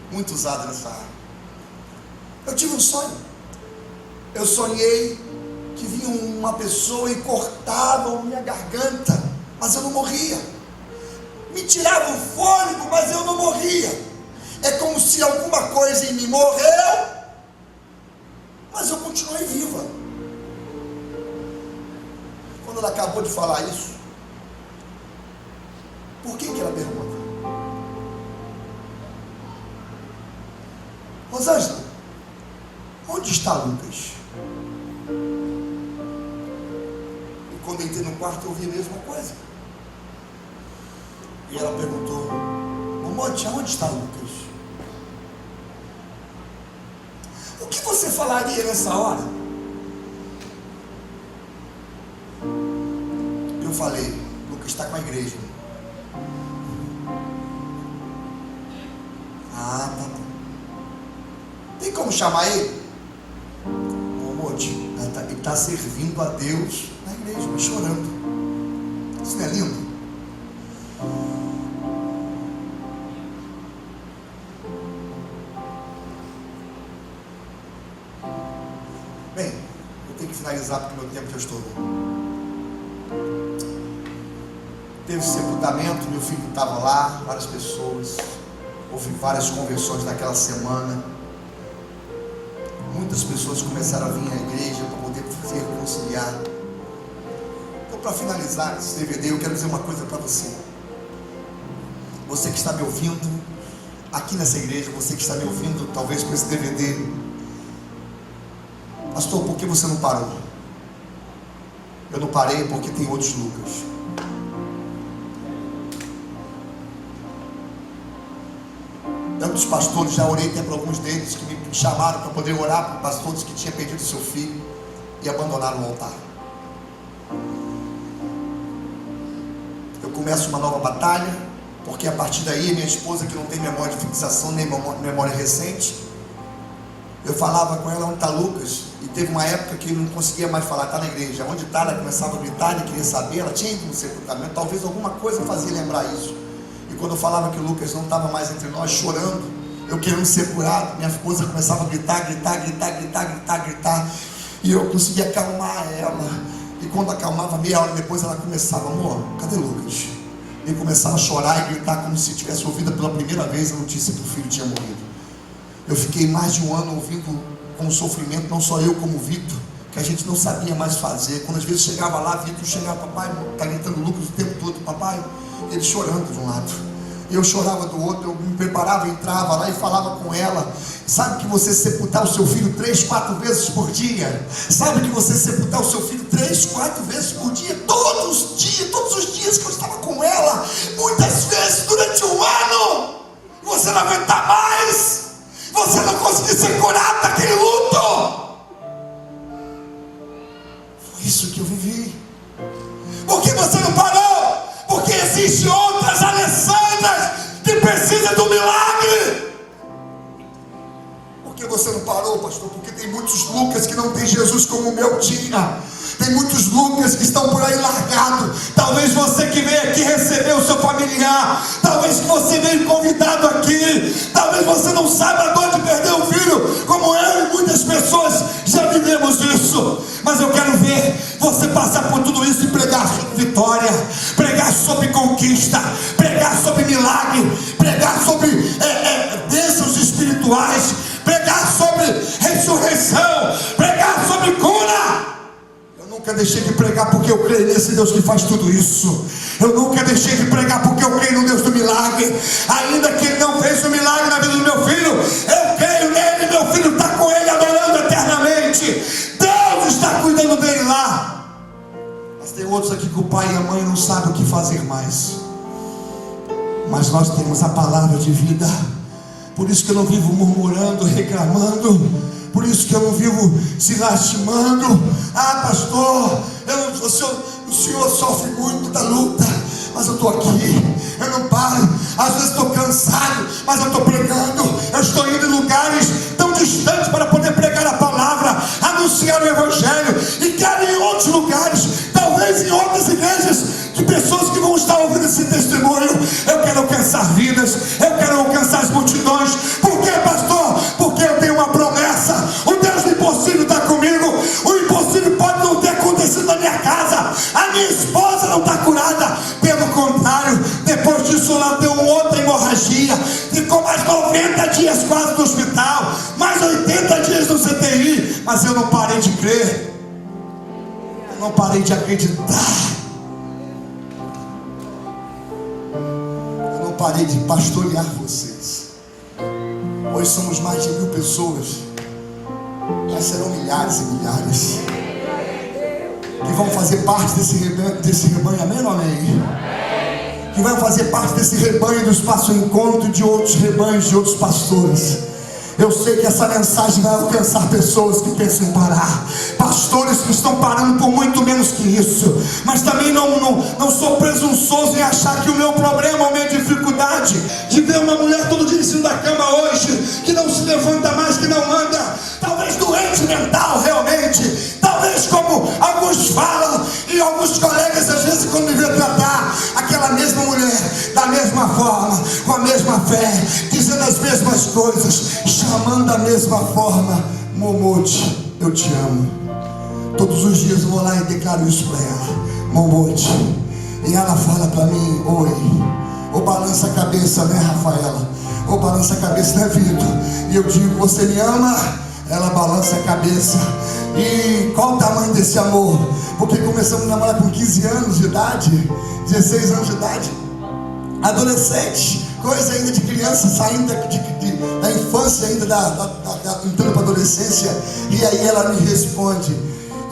muito usado nessa área. Eu tive um sonho. Eu sonhei que vinha uma pessoa e cortava a minha garganta, mas eu não morria. Me tirava o fôlego, mas eu não morria. É como se alguma coisa em mim morreu, mas eu continuei viva. Quando ela acabou de falar isso, por que ela pergunta? Rosângela, onde está Lucas? E quando eu entrei no quarto, eu ouvi a mesma coisa. E ela perguntou: Momote, aonde está Lucas? O que você falaria nessa hora? Eu falei: Lucas está com a igreja. Ah, tá bom. Tem como chamar ele? Momote, ele está servindo a Deus na igreja, mas chorando. Isso não é lindo? Bem, eu tenho que finalizar porque meu tempo já estourou. Teve sepultamento, meu filho estava lá, várias pessoas, houve várias conversões naquela semana. Muitas pessoas começaram a vir à igreja para poder se reconciliar. Então, para finalizar esse DVD, eu quero dizer uma coisa para você. Você que está me ouvindo aqui nessa igreja, você que está me ouvindo talvez com esse DVD: pastor, por que você não parou? Eu não parei porque tem outros Lucas. Tantos pastores, já orei até para alguns deles que me chamaram para poder orar para pastores que tinham perdido seu filho e abandonaram o altar. Eu começo uma nova batalha, porque a partir daí minha esposa, que não tem memória de fixação nem memória recente, eu falava com ela: onde está Lucas? E teve uma época que eu não conseguia mais falar: está na igreja. Onde está? Ela começava a gritar, ela queria saber, ela tinha ido no sepultamento, talvez alguma coisa fazia lembrar isso. E quando eu falava que o Lucas não estava mais entre nós, chorando, eu querendo ser curado, minha esposa começava a gritar. E eu conseguia acalmar ela. E quando acalmava, meia hora depois, ela começava: amor, cadê Lucas? E começava a chorar e gritar como se tivesse ouvido pela primeira vez a notícia que o filho tinha morrido. Eu fiquei mais de um ano ouvindo com sofrimento, não só eu como o Vitor, que a gente não sabia mais fazer. Quando às vezes chegava lá, Vitor chegava: papai, está gritando Lucas o tempo todo, papai. Ele chorando de um lado, eu chorava do outro. Eu me preparava, entrava lá e falava com ela. Sabe que você sepultar o seu filho 3, 4 vezes por dia? Sabe que você sepultar o seu filho 3, 4 vezes por dia? Todos os dias que eu estava com ela, muitas vezes durante um ano. Você não aguentar mais, você não conseguir ser curado daquele luto. Foi isso que eu vivi. Por que você não parou? Porque existem outras Alessandras que precisam do milagre. Por que você não parou, pastor? Porque tem muitos Lucas que não tem Jesus como o meu tinha. Tem muitos Lucas que estão por aí largados. Talvez você que veio aqui receber o seu familiar, talvez que você veio convidado aqui, talvez você não saiba a dor de perder um filho, como eu e muitas pessoas já vivemos isso. Mas eu quero ver você passar por tudo isso e pregar sobre vitória, pregar sobre conquista, pregar sobre milagre, pregar sobre bênçãos espirituais, pregar sobre ressurreição, pregar sobre cura. Eu nunca deixei de pregar porque eu creio nesse Deus que faz tudo isso. Eu nunca deixei de pregar porque eu creio no Deus do milagre. Ainda que Ele não fez o milagre na vida do meu filho, eu creio nele. Meu filho está com Ele adorando eternamente. Deus está cuidando dele lá. Mas tem outros aqui que o pai e a mãe não sabem o que fazer mais. Mas nós temos a palavra de vida. Por isso que eu não vivo murmurando, reclamando. Por isso que eu não vivo se lastimando. Ah, pastor, o senhor sofre muito da luta, mas eu estou aqui eu não paro. Às vezes estou cansado, mas eu estou pregando. Eu estou indo em lugares tão distantes para poder pregar a palavra, anunciar o evangelho, e quero ir em outros lugares, talvez em outras igrejas, de pessoas que vão estar ouvindo esse testemunho. Eu quero alcançar vidas, eu quero alcançar as multidões. Por quê, pastor? Porque eu tenho uma promessa. O Deus do impossível está comigo. O impossível pode não ter acontecido na minha casa, a minha esposa não está curada, pelo contrário, depois disso ela deu outra hemorragia, ficou mais 90 dias quase no hospital, mais 80 dias no CTI, mas eu não parei de crer, eu não parei de acreditar, eu não parei de pastorear vocês. Hoje somos mais de 1000 pessoas, mas serão milhares e milhares que vão fazer parte desse rebanho, amém ou amém? Que vai fazer parte desse rebanho do Espaço Encontro, de outros rebanhos, de outros pastores. Eu sei que essa mensagem vai alcançar pessoas que pensam em parar, pastores que estão parando por muito menos que isso, mas também não sou presunçoso em achar que o meu problema, a minha dificuldade de ver uma mulher todo dia em cima da cama hoje, que não se levanta mais, que não anda, talvez doente mental realmente, talvez como alguns falam, e alguns colegas às vezes quando me vê tratar, aquela mesma mulher, da mesma forma, com a mesma fé, dizendo as mesmas coisas, chamando da mesma forma: Momote, eu te amo. Todos os dias eu vou lá e declaro isso para ela: Momote. E ela fala para mim: oi. Ou balança a cabeça, né, Rafaela? Ou balança a cabeça, né, Vitor? E eu digo: você me ama? Ela balança a cabeça. E qual o tamanho desse amor? Porque começamos a namorar com 15 anos de idade, 16 anos de idade, adolescente, coisa ainda de criança, saindo da infância, ainda entrando para a adolescência. E aí ela me responde: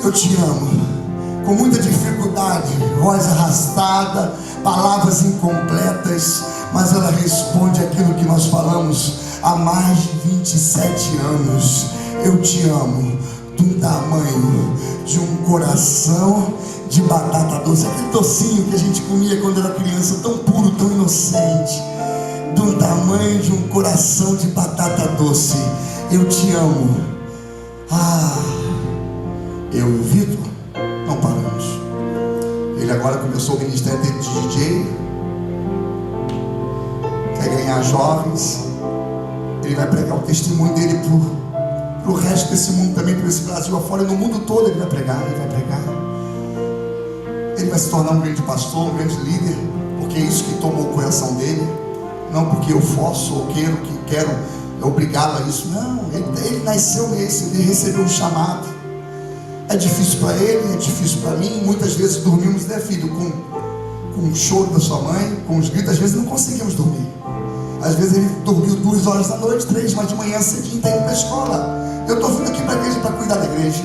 eu te amo. Com muita dificuldade, voz arrastada, palavras incompletas, mas ela responde aquilo que nós falamos há mais de 27 anos: eu te amo. Do tamanho de um coração de batata doce, aquele docinho que a gente comia quando era criança, tão puro, tão inocente, do tamanho de um coração de batata doce. Eu te amo. Eu e o Vitor não paramos. Ele agora começou o ministério dele de DJ, quer ganhar jovens. Ele vai pregar o testemunho dele pro resto desse mundo também, por esse Brasil afora, e no mundo todo ele vai pregar, ele vai se tornar um grande pastor, um grande líder, porque é isso que tomou o coração dele, não porque eu forço ou quero obrigá-lo a isso, não, ele nasceu nesse, ele recebeu um chamado. É difícil para ele, é difícil para mim, muitas vezes dormimos, né, filho, com o choro da sua mãe, com os gritos, às vezes não conseguimos dormir. Às vezes ele dormiu 2 horas da noite, 3, mas de manhã cedinho está indo para a escola. Eu estou vindo aqui para a igreja para cuidar da igreja.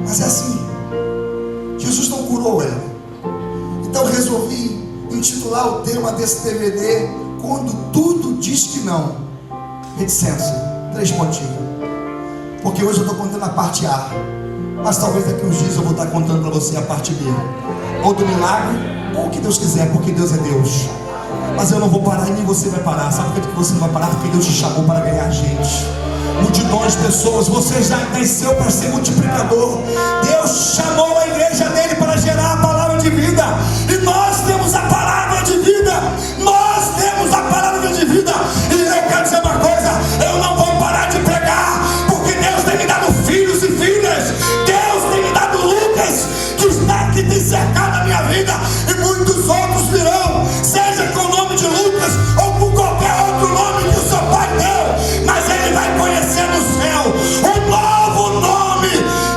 Mas é assim. Jesus não curou ela. Então eu resolvi intitular o tema desse DVD: Quando Tudo Diz Que Não. Reticência. 3 pontinhos. Porque hoje eu estou contando a parte A, mas talvez daqui uns dias eu vou estar contando para você a parte B. Ou do milagre, ou o que Deus quiser, porque Deus é Deus. Mas eu não vou parar e nem você vai parar. Sabe por que você não vai parar? Porque Deus te chamou para ganhar gente, multidões de pessoas. Você já nasceu para ser multiplicador. Deus chamou a igreja dele para gerar a palavra de vida. E nós temos a palavra de vida. Nós temos a palavra de vida. E eu quero dizer uma coisa: eu não vou parar de pregar, porque Deus tem me dado filhos e filhas. Deus tem me dado Lucas, que tem cercado a minha vida. E muitos outros virão, seja com o nome de Lucas ou com qualquer outro nome que o seu pai deu. Mas ele vai conhecer no céu um novo nome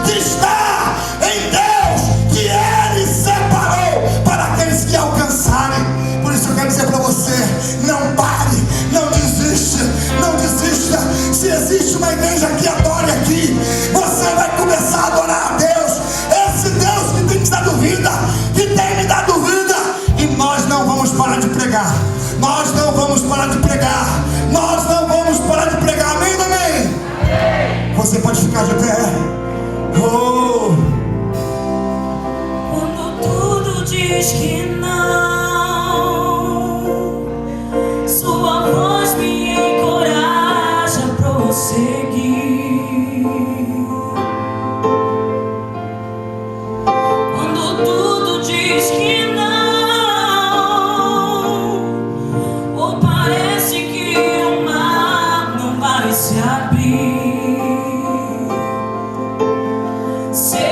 que está em Deus, que ele separou para aqueles que Ser